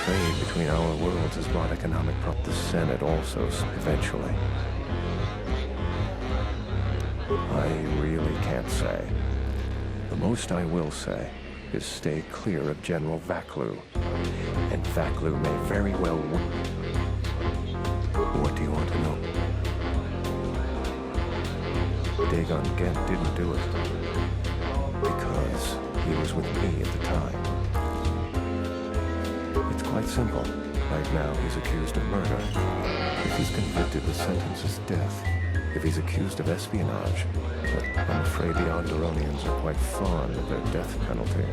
[SPEAKER 8] trade between our worlds has brought economic problems. The Senate also, eventually. I really can't say. The most I will say is stay clear of General Vaklu. And Vaklu may very well win. What do you want to know? Dagon Gent didn't do it. Because he was with me at the time. It's quite simple. Right now he's accused of murder. If he's convicted, the sentence is death. If he's accused of espionage, but I'm afraid the Onderonians are quite fond of their death penalty.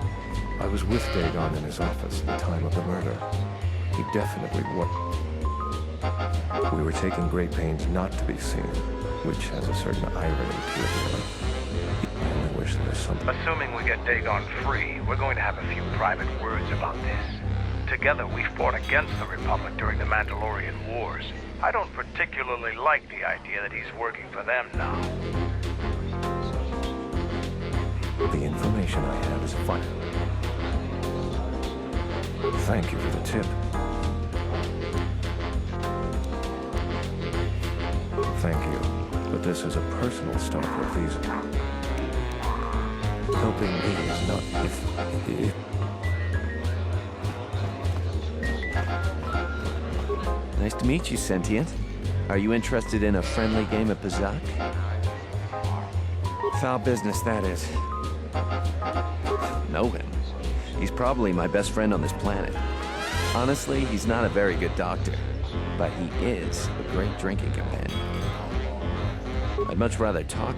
[SPEAKER 8] I was with Dagon in his office at the time of the murder. He definitely was. We were taking great pains not to be seen, which has a certain irony to it, really. I only wish there was something...
[SPEAKER 1] Assuming we get Dagon free, we're going to have a few private words about this. Together, we fought against the Republic during the Mandalorian Wars. I don't particularly like the idea that he's working for them now.
[SPEAKER 8] The information I have is fine. Thank you for the tip. Thank you, but this is a personal Starport visa. Helping me is not if...
[SPEAKER 13] Nice to meet you, Sentient. Are you interested in a friendly game of Pazak?
[SPEAKER 19] Foul business, that is.
[SPEAKER 13] Know him? He's probably my best friend on this planet. Honestly, he's not a very good doctor, but he is a great drinking companion. I'd much rather talk.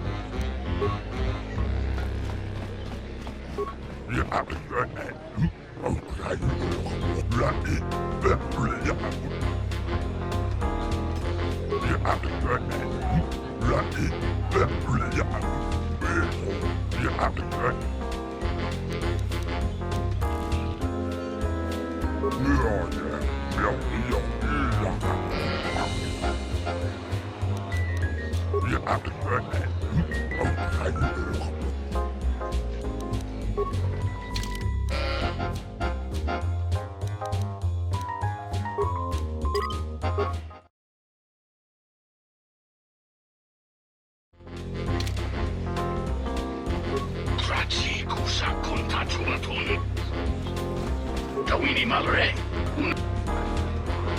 [SPEAKER 9] Tawini Malre.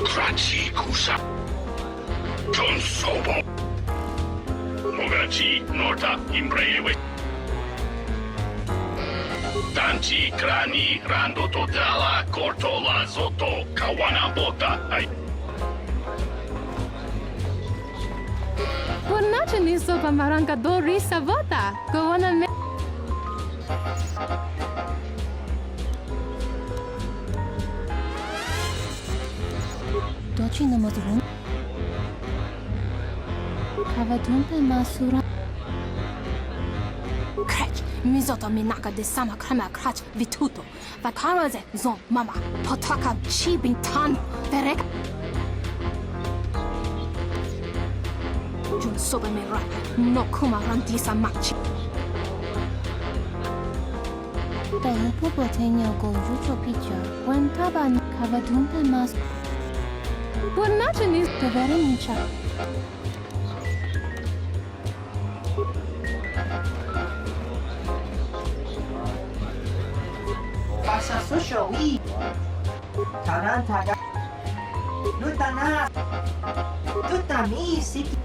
[SPEAKER 9] Krachi Kusa. John Sobo. Mogachi Norta Imbrewe. Tanchi Krani Rando Totala Cortola Zoto Kawana Bota.
[SPEAKER 14] Buonanotte nisso pamaranga dori savota. Kawana me.
[SPEAKER 12] Dochi namazrun. Kavadunpe masura.
[SPEAKER 14] Krach, mizoto minaka de sama krama krach vituto. Vakaraze zon mama. Potaka chibin tan. Verek. Jun sobe me rap. No kuma randisa machi.
[SPEAKER 12] Daya popo tenya go yucho picha. When taban kavadunpe mas.
[SPEAKER 14] Buonanotte nisso
[SPEAKER 12] Dovere mincia.
[SPEAKER 25] Pasa social e Tarantaga Lutana Lutami Siki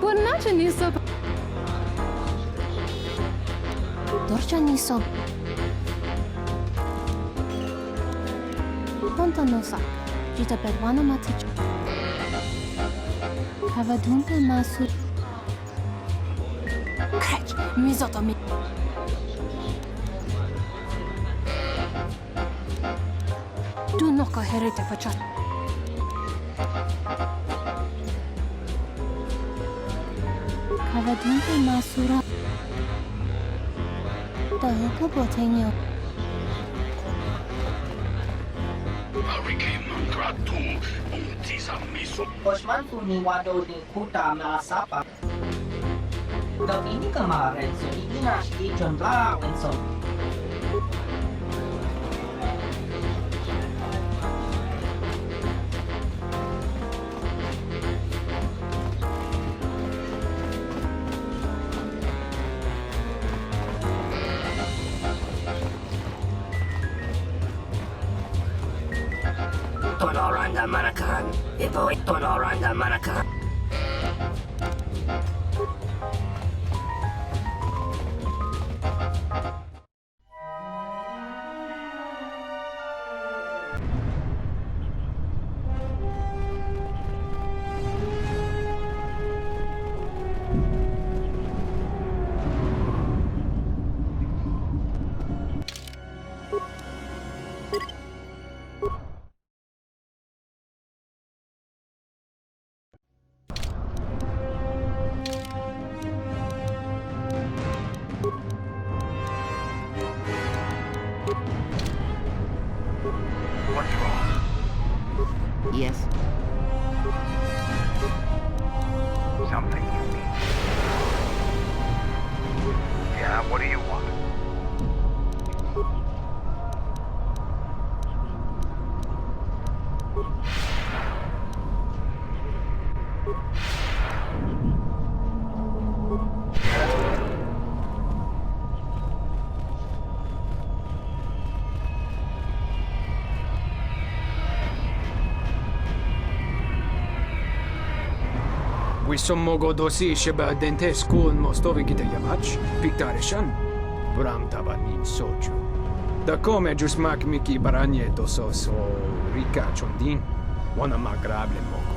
[SPEAKER 14] Buonanotte, Niso. Dorcia Niso. Ponta nosa. Gita Bedwana Matich. Havadumpe Masu. Crech, Mizotomi. Do not go herite for chat. Havadumpe Masura. The Hoko Botenio.
[SPEAKER 25] Osman Funiwado de Kuta Masapa. The ini kemarin so Inash John Blau and so.
[SPEAKER 7] Tonoranga Manakan. Ibo Tonoranga Manakan.
[SPEAKER 1] What's wrong?
[SPEAKER 3] Yes.
[SPEAKER 1] Something you need. Yeah, what do you want?
[SPEAKER 15] Wisommogo dosi sheba dente school mostovi gita yamach, Victarishan, Bram tabanin soju. Da come jusmak miki baranye doso so rika chondin, wana magrable mogo.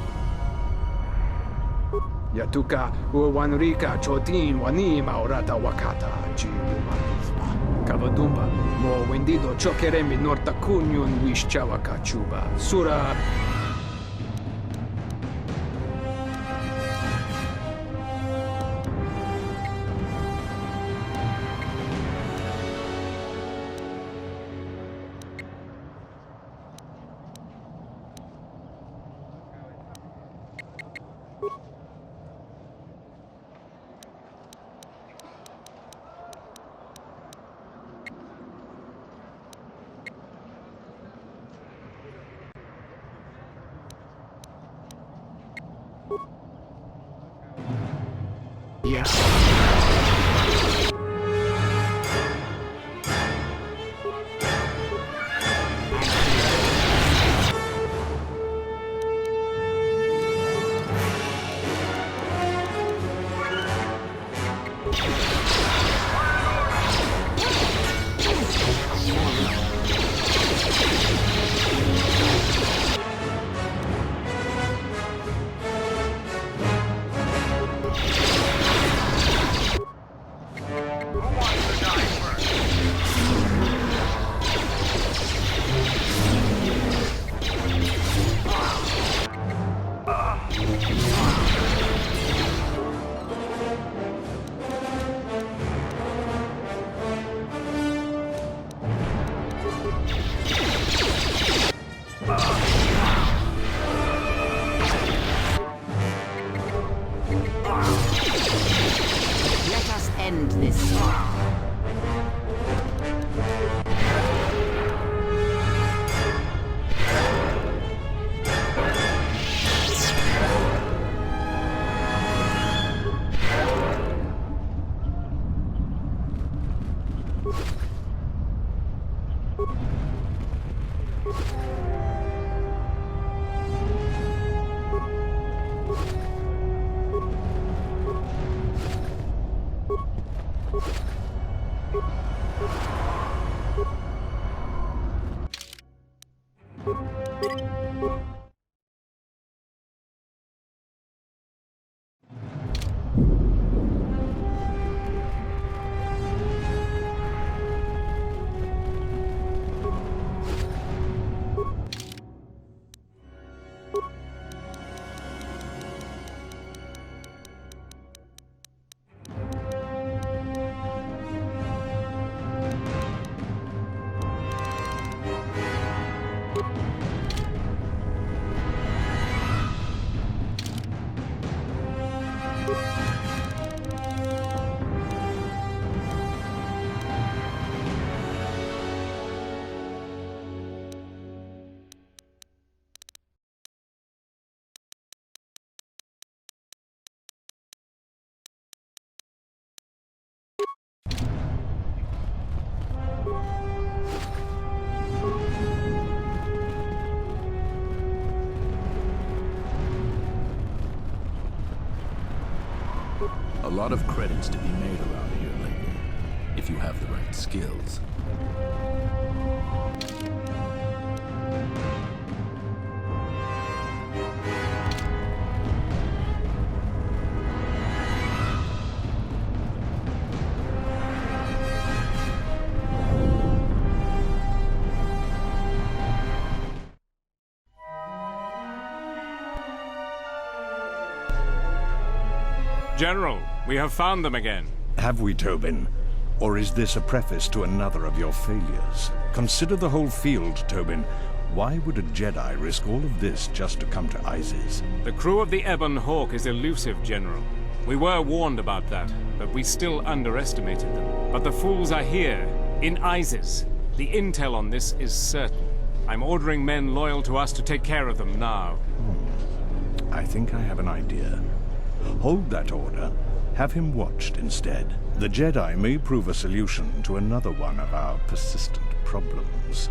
[SPEAKER 15] Yatuka uwan rika chotin wani maurata wakata chi umanizba. Kavadumba mo wendido chokeremi norta kunyun wish chawaka chuba. Sura
[SPEAKER 3] end this.
[SPEAKER 4] A lot of credits to be made around here lately, if you have the right skills.
[SPEAKER 2] General, we have found them again.
[SPEAKER 17] Have we, Tobin? Or is this a preface to another of your failures? Consider the whole field, Tobin. Why would a Jedi risk all of this just to come to Isis?
[SPEAKER 2] The crew of the Ebon Hawk is elusive, General. We were warned about that, but we still underestimated them. But the fools are here, in Isis. The intel on this is certain. I'm ordering men loyal to us to take care of them now.
[SPEAKER 17] I think I have an idea. Hold that order. Have him watched instead. The Jedi may prove a solution to another one of our persistent problems.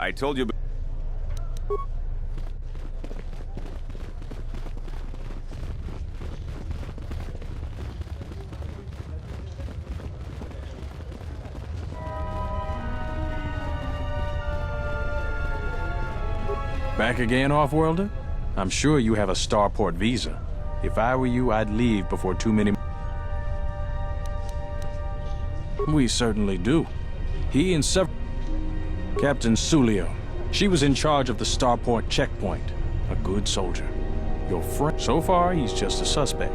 [SPEAKER 23] I told you.
[SPEAKER 18] Back again, Off-Worlder? I'm sure you have a starport visa. If I were you, I'd leave before too many... We certainly do. He and several... Captain Sulio. She was in charge of the starport checkpoint. A good soldier. Your friend... So far, he's just a suspect.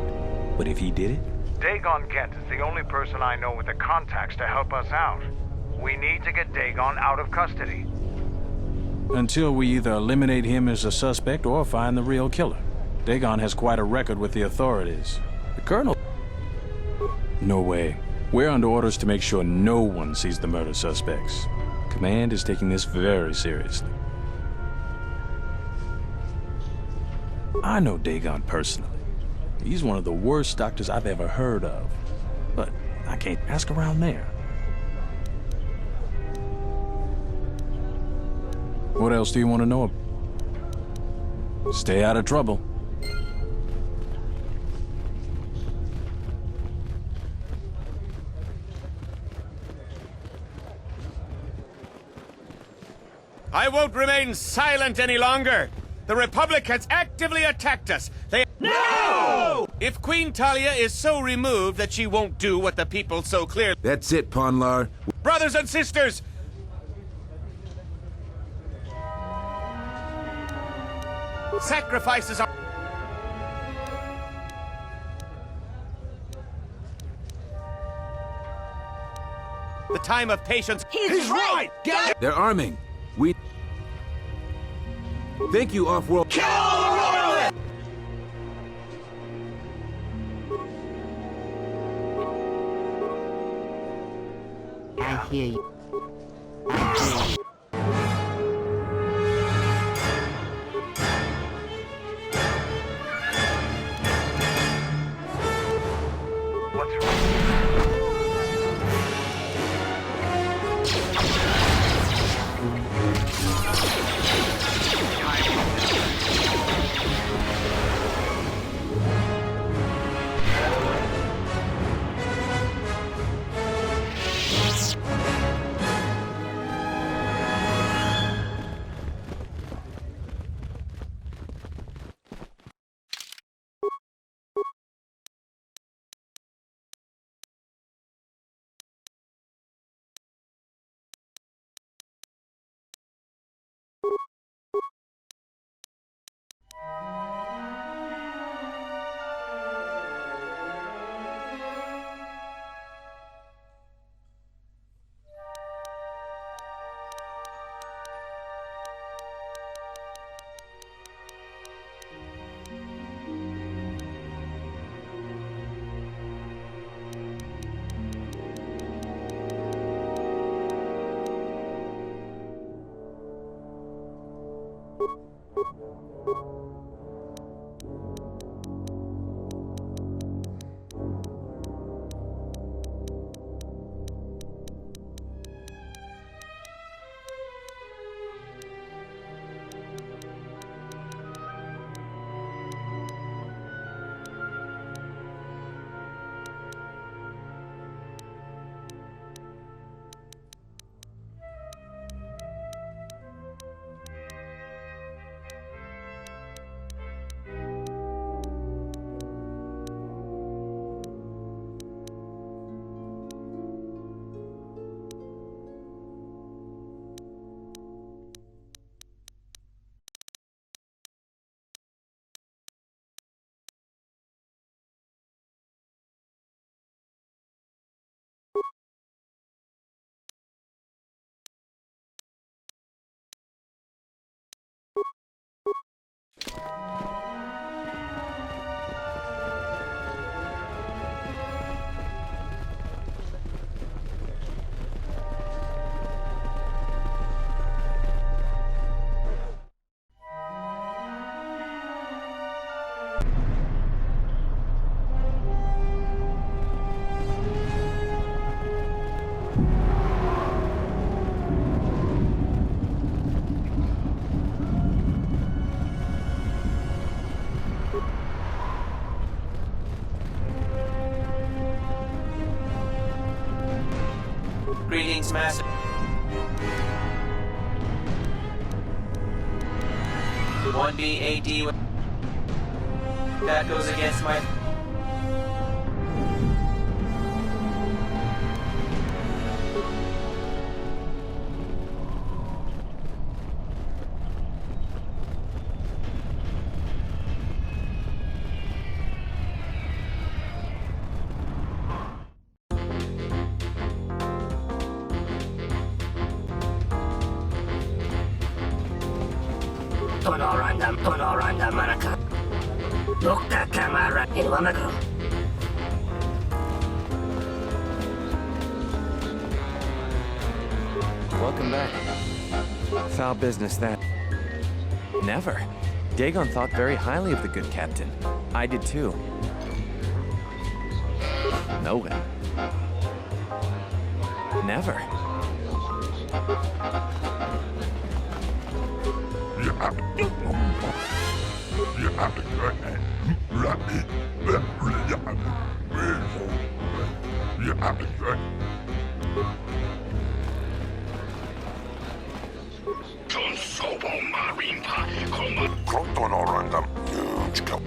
[SPEAKER 18] But if he did it...
[SPEAKER 1] Dagon Kent is the only person I know with the contacts to help us out. We need to get Dagon out of custody.
[SPEAKER 18] Until we either eliminate him as a suspect or find the real killer. Dagon has quite a record with the authorities. The Colonel... No way. We're under orders to make sure no one sees the murder suspects. Command is taking this very seriously. I know Dagon personally. He's one of the worst doctors I've ever heard of. But I can't ask around there. What else do you want to know? Stay out of trouble.
[SPEAKER 5] I won't remain silent any longer. The Republic has actively attacked us. No! If Queen Talia is so removed that she won't do what the people so clearly...
[SPEAKER 10] That's it, Ponlar.
[SPEAKER 5] Brothers and sisters! Sacrifices are... The time of patience...
[SPEAKER 7] He's right!
[SPEAKER 10] They're arming. We... Thank you, Off-World...
[SPEAKER 7] Kill the royalists!
[SPEAKER 3] I hear you.
[SPEAKER 20] Greetings, Master. One BAD. That goes against my...
[SPEAKER 7] Tonoranda Manaka. Bukta Kamara in Wamako.
[SPEAKER 13] Welcome back. Foul business, that. Never. Dagon thought very highly of the good captain. I did too. No way. Never.
[SPEAKER 9] John Sobo Marimpa, Koma.
[SPEAKER 6] Kotor orangam nunchka.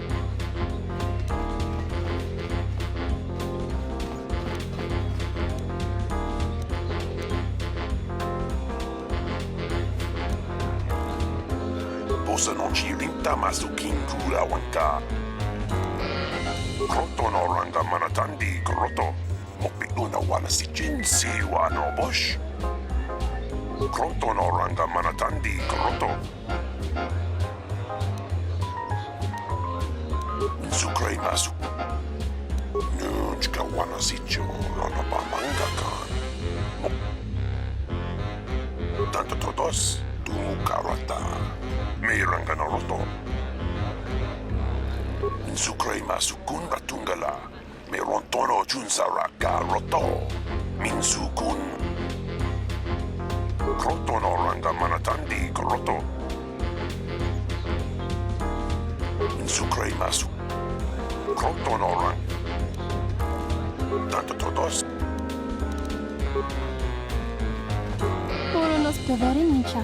[SPEAKER 6] Bosa non ci rintama su Kingula wanka. Kotor orangam manatandi kroto. Mopi una wana si jinsi wano bosh. Kotor orangam manatandi kroto. Sukrai masu. Nunchka wana si jo lona bamanga kan. Tanto todos tu karata. Miranga noroto. Sukrai masu kunda tungala. Merontono junsara garoto. Minsukun. Kroto no ranga manatandi kroto. Sukrai masu. Kotor orang. Tanto todos.
[SPEAKER 12] Ora los preverenica.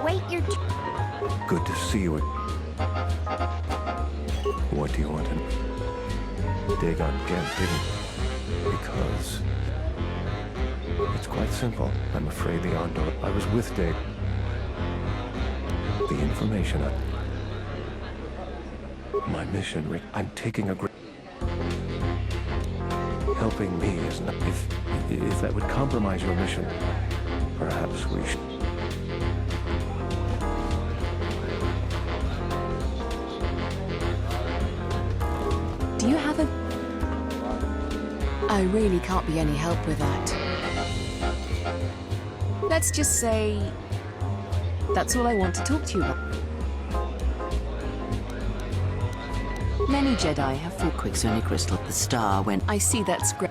[SPEAKER 14] Wait your
[SPEAKER 8] Good to see you. What do you want to... Dagon Gent didn't... Because... It's quite simple. I'm afraid the Onderon... I was with Dag. The information My mission... I'm taking a great... Helping me is not... If that would compromise your mission, perhaps we should...
[SPEAKER 11] Do you have a... I really can't be any help with that. Let's just say... That's all I want to talk to you about. Many Jedi have fought
[SPEAKER 3] Quicksony crystal, the star when...
[SPEAKER 11] I see that's great.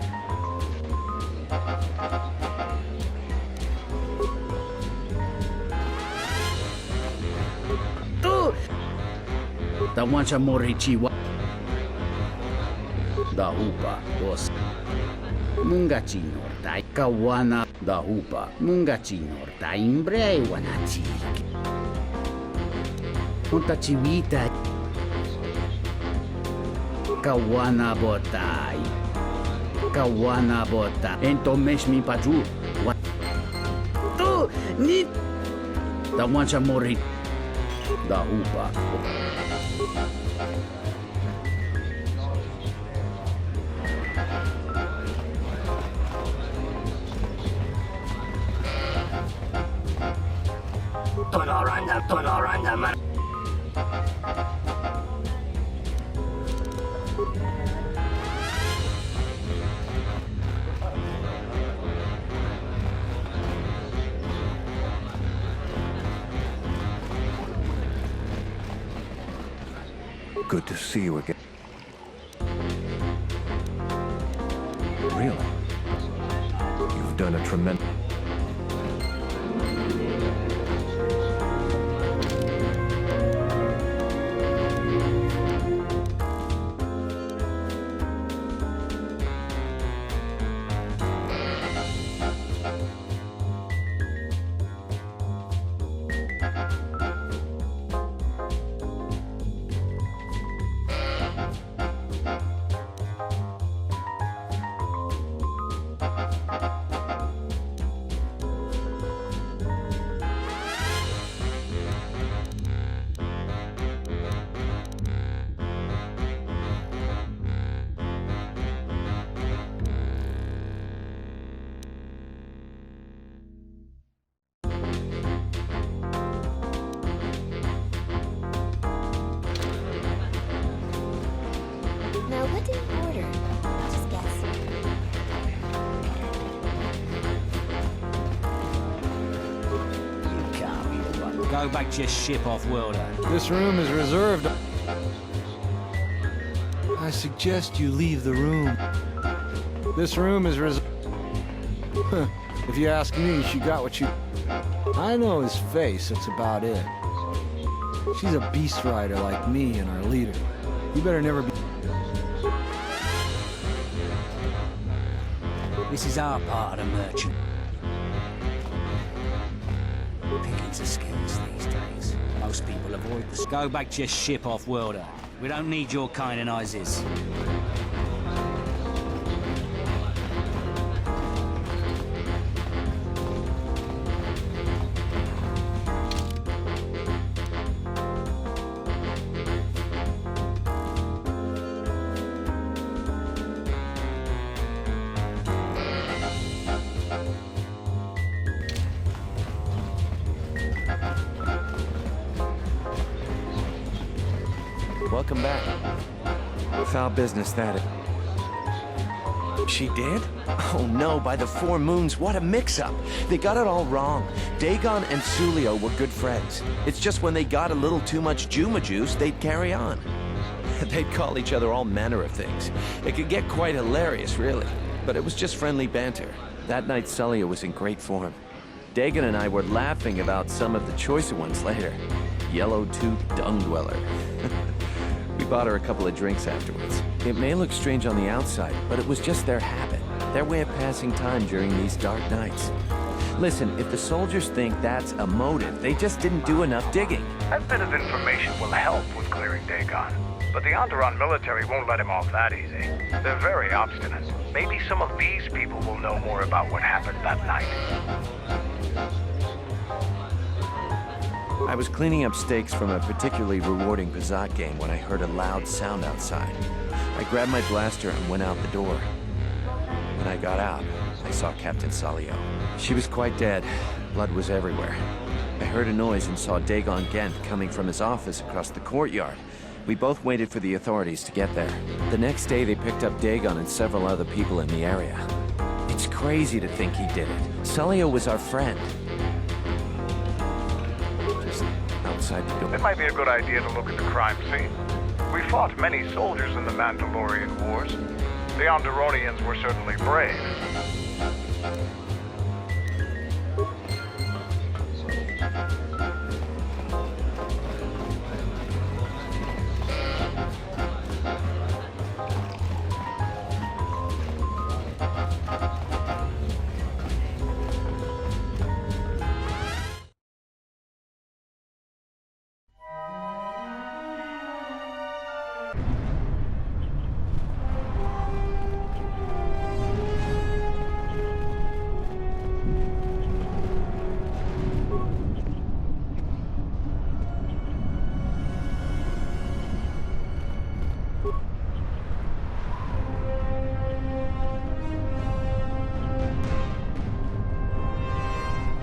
[SPEAKER 16] Da wancha morichiwa. Da hupa os. Mungachino dai kawana da hupa. Mungachino dai imbrei wanachi. Unta chivita. Kawana botai. Kawana bota. Entomesh mi paju. Tu ni. Da wancha mori. Da hupa.
[SPEAKER 7] Tonoranga, man.
[SPEAKER 8] Good to see you again. Really? You've done a tremendous...
[SPEAKER 14] Now, what did you order? Just guess.
[SPEAKER 21] You can't be the one. Go back to your ship off-worlder.
[SPEAKER 22] This room is reserved. I suggest you leave the room. This room is reserved. If you ask me, she got what she... I know his face, that's about it. She's a beast rider like me and our leader. You better never be...
[SPEAKER 21] This is our part of the merchant. Pickings are scarce these days. Most people avoid the... Go back to your ship off-worlder. We don't need your kind and Isis.
[SPEAKER 13] Welcome back. Foul business, that is. She did? Oh no, by the four moons, what a mix-up. They got it all wrong. Dagon and Sulio were good friends. It's just when they got a little too much Juma juice, they'd carry on. They'd call each other all manner of things. It could get quite hilarious, really. But it was just friendly banter. That night, Sulio was in great form. Dagon and I were laughing about some of the choicer ones later. Yellow-toothed dung dweller. We bought her a couple of drinks afterwards. It may look strange on the outside, but it was just their habit, their way of passing time during these dark nights. Listen, if the soldiers think that's a motive, they just didn't do enough digging.
[SPEAKER 1] That bit of information will help with clearing Dagon. But the Onderon military won't let him off that easy. They're very obstinate. Maybe some of these people will know more about what happened that night.
[SPEAKER 13] I was cleaning up stakes from a particularly rewarding Pizat game when I heard a loud sound outside. I grabbed my blaster and went out the door. When I got out, I saw Captain Sulio. She was quite dead. Blood was everywhere. I heard a noise and saw Dagon Gent coming from his office across the courtyard. We both waited for the authorities to get there. The next day, they picked up Dagon and several other people in the area. It's crazy to think he did it. Sulio was our friend. Outside the door.
[SPEAKER 1] It might be a good idea to look at the crime scene. We fought many soldiers in the Mandalorian Wars. The Onderonians were certainly brave.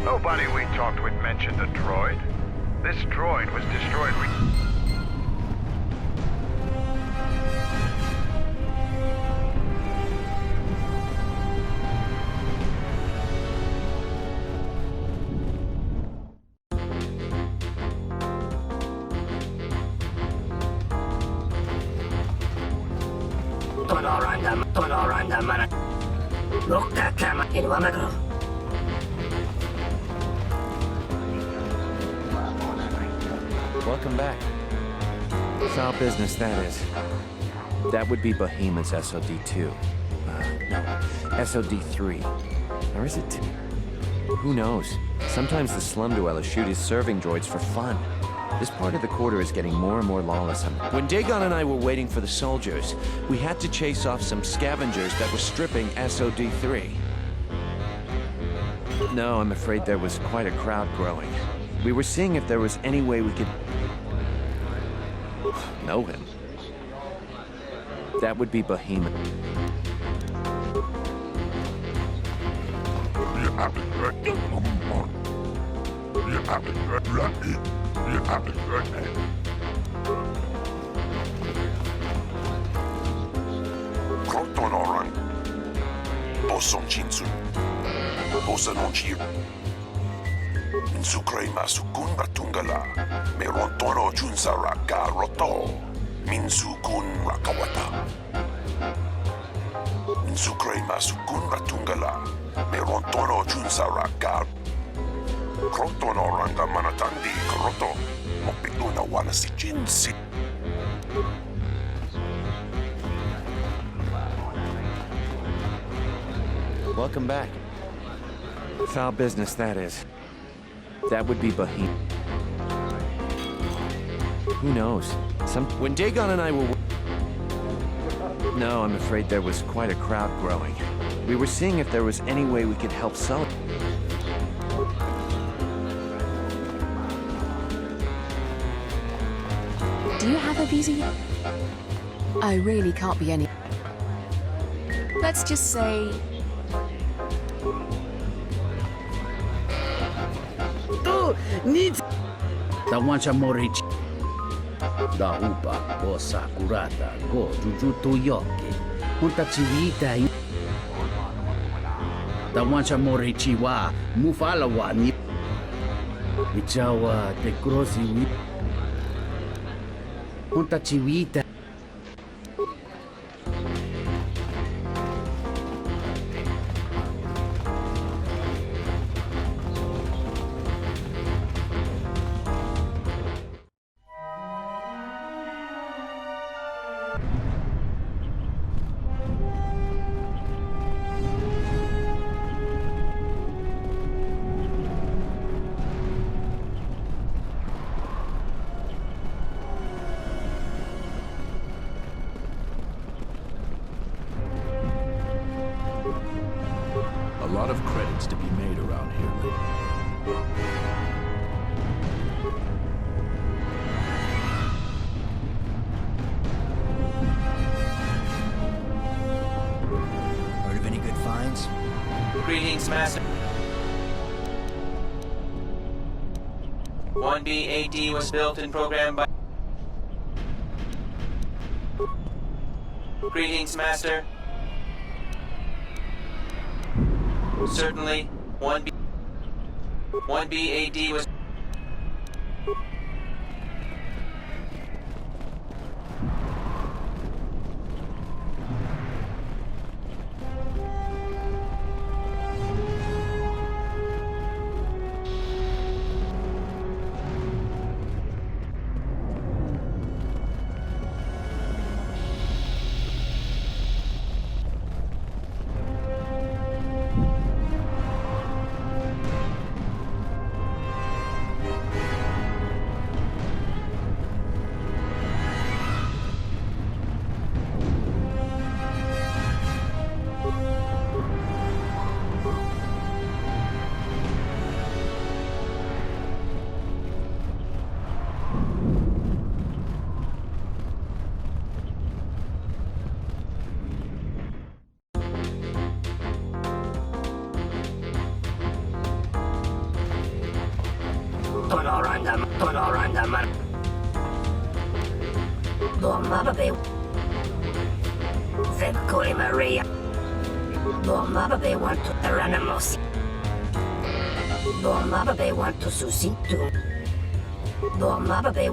[SPEAKER 1] Nobody we talked with mentioned a droid. This droid was destroyed
[SPEAKER 7] Tonoranda mana. Loka kama inwamagro.
[SPEAKER 13] Welcome back. Foul business, that is. That would be Behemoth's SOD-2. No, SOD-3. Or is it 2? Who knows? Sometimes the slum dwellers shoot his serving droids for fun. This part of the quarter is getting more and more lawless. When Dagon and I were waiting for the soldiers, we had to chase off some scavengers that were stripping SOD-3. No, I'm afraid there was quite a crowd growing. We were seeing if there was any way we could know him. That would be Behemoth.
[SPEAKER 6] Kotor Boson Chinsun Bosa non ci Minsukrema sukun batungala Merontono junsa raka roto Minsukun rakawata Minsukrema sukun batungala Merontono junsa raka Krotono ranga manatandi kroto Mopiluna wana si jinsi
[SPEAKER 13] Welcome back. Foul business, that is. That would be Bohemian. Who knows? When Dagon and I were... No, I'm afraid there was quite a crowd growing. We were seeing if there was any way we could help Sully.
[SPEAKER 11] Do you have a visa yet? I really can't be any... Let's just say...
[SPEAKER 16] Oh, needs... Tawancha Morichi. Da upa, go sakurata, go jujutu yoke. Hunta chivita in... Tawancha Morichi wa, mufala wa ni... Ichawa te krosi wi... Hunta chivita.
[SPEAKER 10] A lot of credits to be made around here.
[SPEAKER 4] Heard of any good finds?
[SPEAKER 20] Greetings, Master. 1B AD was built and programmed by... Greetings, Master. Certainly, 1B AD was...
[SPEAKER 7] Tonoranda, Bombabe. Vekori Maria. Bombabe want to Ranamos. Bombabe want to Susitu. Bombabe.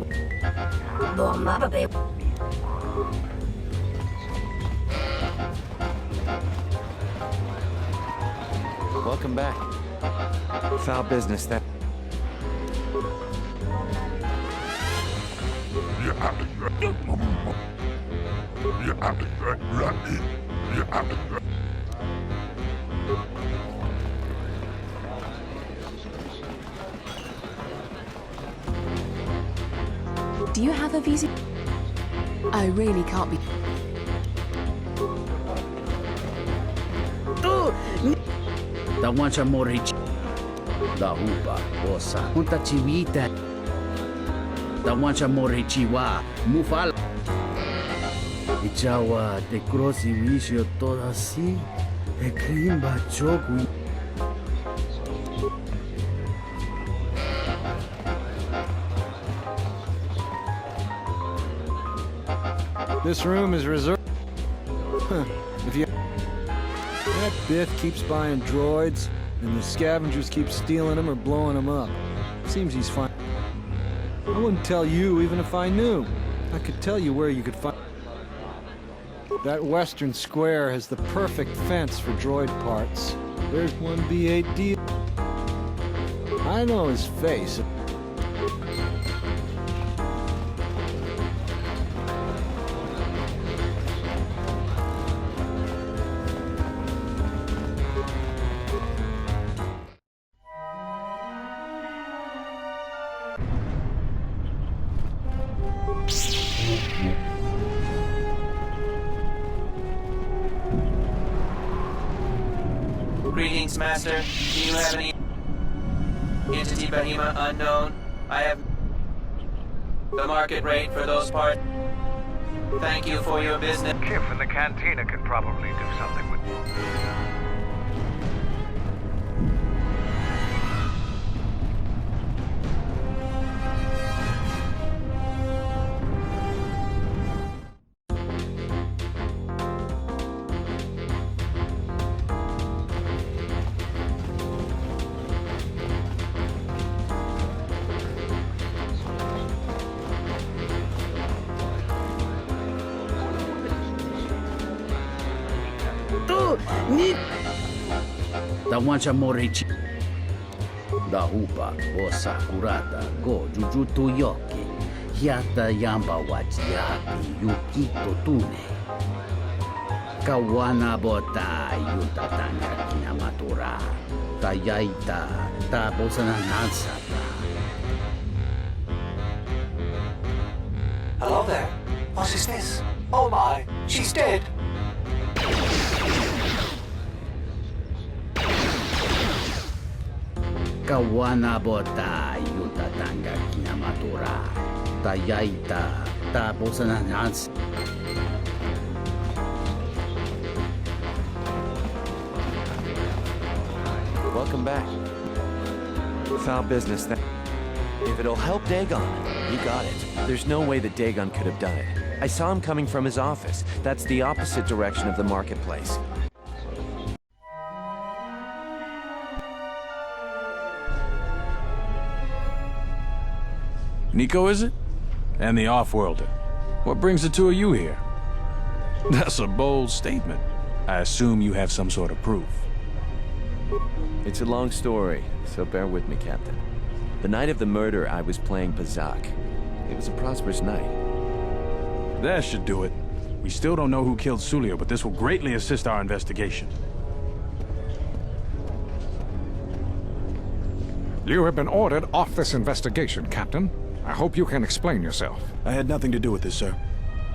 [SPEAKER 13] Welcome back. Foul business, that...
[SPEAKER 11] Do you have a visa? I really can't be...
[SPEAKER 16] Tawancha Morichi. Da upa, osa. Hunta chivita. Tawancha Morichi wa, mufala. Ichawa te krosi wisho toda si. E krimba choku.
[SPEAKER 22] This room is reserved. If you... That Biff keeps buying droids, and the scavengers keep stealing them or blowing them up. Seems he's fine. I wouldn't tell you even if I knew. I could tell you where you could find... That western square has the perfect fence for droid parts. There's one B8D. I know his face.
[SPEAKER 20] Greetings, Master. Do you have any entity Bahima unknown? I have the market rate for those parts. Thank you for your business.
[SPEAKER 1] Kif in the cantina can probably do something with...
[SPEAKER 16] Da wancha morichi. Da hupa o sakurata go jujutu yoki. Yata yamba wachiapi yukito tune. Kawana bota yutatanga kinamatura. Tayaita ta bosana nansata.
[SPEAKER 2] Hello there. What is this? Oh my, she's dead.
[SPEAKER 16] Kawana bota yutatanga kinamatura. Tayaita ta bosana nansata.
[SPEAKER 13] Welcome back. Foul business. If it'll help Dagon, you got it. There's no way that Dagon could have done it. I saw him coming from his office. That's the opposite direction of the marketplace.
[SPEAKER 18] Nico, is it? And the off-worlder. What brings the two of you here? That's a bold statement. I assume you have some sort of proof.
[SPEAKER 13] It's a long story, so bear with me, Captain. The night of the murder, I was playing Bazak. It was a prosperous night.
[SPEAKER 18] That should do it. We still don't know who killed Sulio, but this will greatly assist our investigation.
[SPEAKER 15] You have been ordered off this investigation, Captain. I hope you can explain yourself.
[SPEAKER 10] I had nothing to do with this, sir.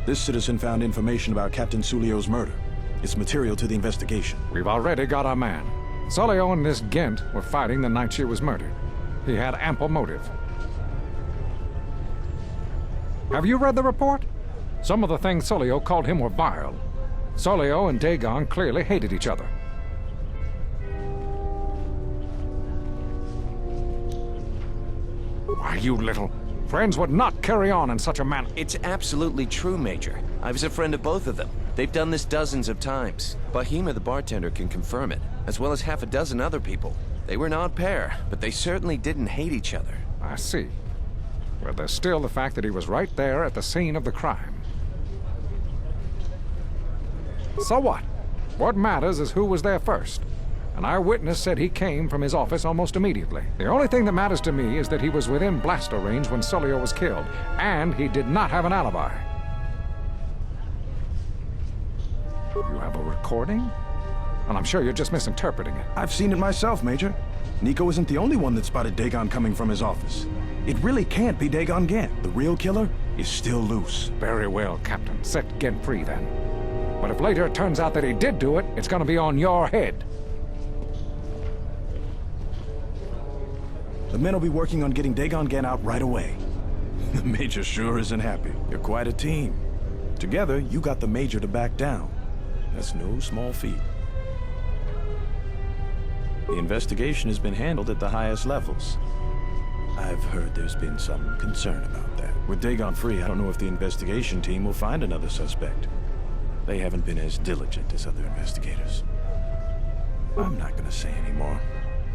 [SPEAKER 10] This citizen found information about Captain Sulio's murder. It's material to the investigation.
[SPEAKER 15] We've already got our man. Sulio and this Gent were fighting the night she was murdered. He had ample motive. Have you read the report? Some of the things Sulio called him were vile. Sulio and Dagon clearly hated each other. Why, you little... Friends would not carry on in such a manner.
[SPEAKER 13] It's absolutely true, Major. I was a friend of both of them. They've done this dozens of times. Bahima, the bartender, can confirm it, as well as half a dozen other people. They were an odd pair, but they certainly didn't hate each other.
[SPEAKER 15] I see. Well, there's still the fact that he was right there at the scene of the crime. So what? What matters is who was there first. An eyewitness said he came from his office almost immediately. The only thing that matters to me is that he was within blaster range when Sulio was killed, and he did not have an alibi. You have a recording? And I'm sure you're just misinterpreting it.
[SPEAKER 10] I've seen it myself, Major. Nico isn't the only one that spotted Dagon coming from his office. It really can't be Dagon Gent. The real killer is still loose.
[SPEAKER 15] Very well, Captain. Set Gent free, then. But if later it turns out that he did do it, it's gonna be on your head.
[SPEAKER 10] The men will be working on getting Dagon Gent out right away.
[SPEAKER 18] The Major sure isn't happy.
[SPEAKER 10] You're quite a team. Together, you got the Major to back down. That's no small feat.
[SPEAKER 18] The investigation has been handled at the highest levels.
[SPEAKER 10] I've heard there's been some concern about that. With Dagon free, I don't know if the investigation team will find another suspect. They haven't been as diligent as other investigators. I'm not gonna say anymore.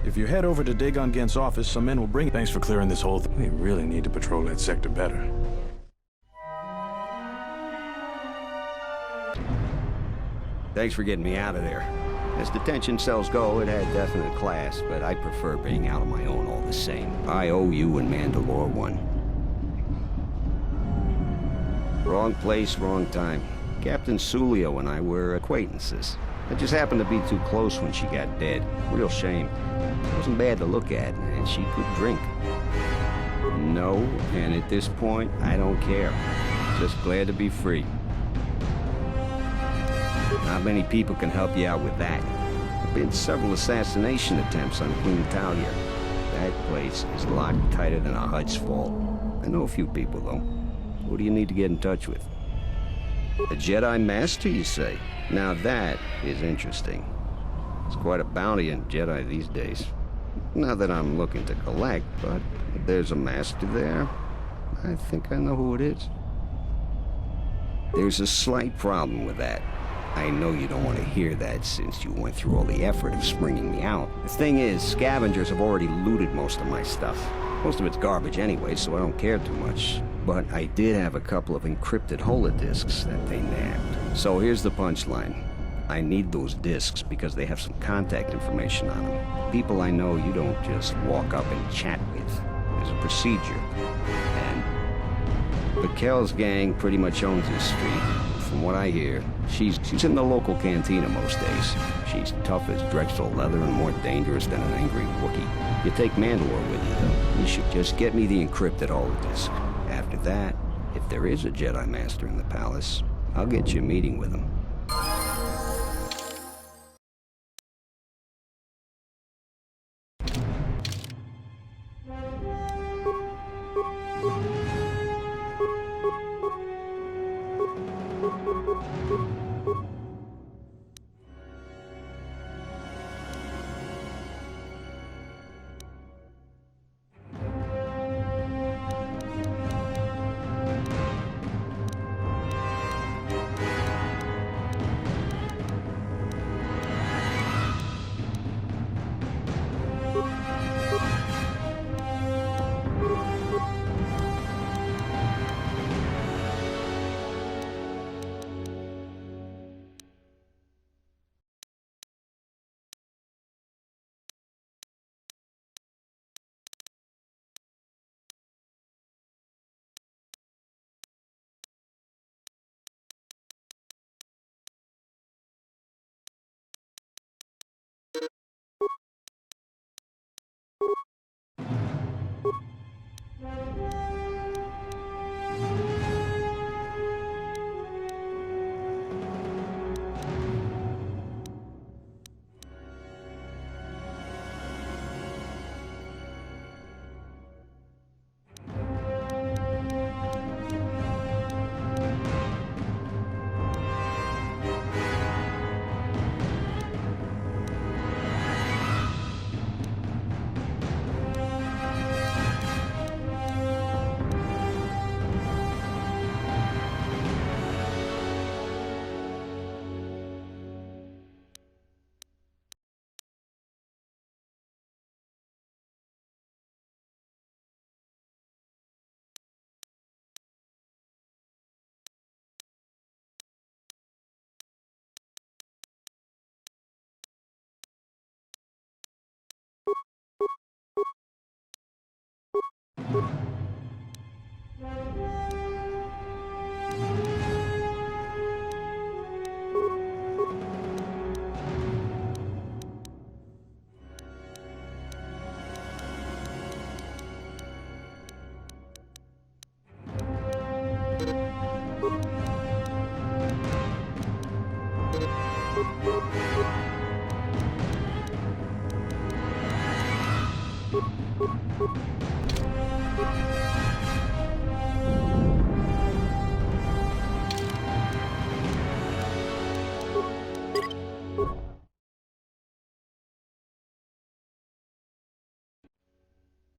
[SPEAKER 10] If you head over to Dagon Gent's office, some men will bring...
[SPEAKER 18] Thanks for clearing this whole thing. We really need to patrol that sector better.
[SPEAKER 19] Thanks for getting me out of there. As detention cells go, it had definite class, but I prefer being out on my own all the same. I owe you and Mandalore one. Wrong place, wrong time. Captain Sulio and I were acquaintances. I just happened to be too close when she got dead. Real shame. She wasn't bad to look at, and she could drink. No, and at this point, I don't care. Just glad to be free. Not many people can help you out with that. Been several assassination attempts on Queen Talia. That place is locked tighter than a Hud's fault. I know a few people, though. Who do you need to get in touch with? A Jedi Master, you say? Now that is interesting. It's quite a bounty on Jedi these days. Not that I'm looking to collect, but if there's a Master there, I think I know who it is. There's a slight problem with that. I know you don't want to hear that since you went through all the effort of springing me out. The thing is, scavengers have already looted most of my stuff. Most of it's garbage anyway, so I don't care too much. But I did have a couple of encrypted holodisks that they nabbed. So here's the punchline. I need those disks because they have some contact information on them. People I know you don't just walk up and chat with. There's a procedure. And Mikkel's gang pretty much owns this street. From what I hear, she's in the local cantina most days. She's tough as Drexel leather and more dangerous than an angry Wookiee. You take Mandalore with you, though. You should just get me the encrypted holodisk. After that, if there is a Jedi Master in the palace, I'll get you a meeting with him.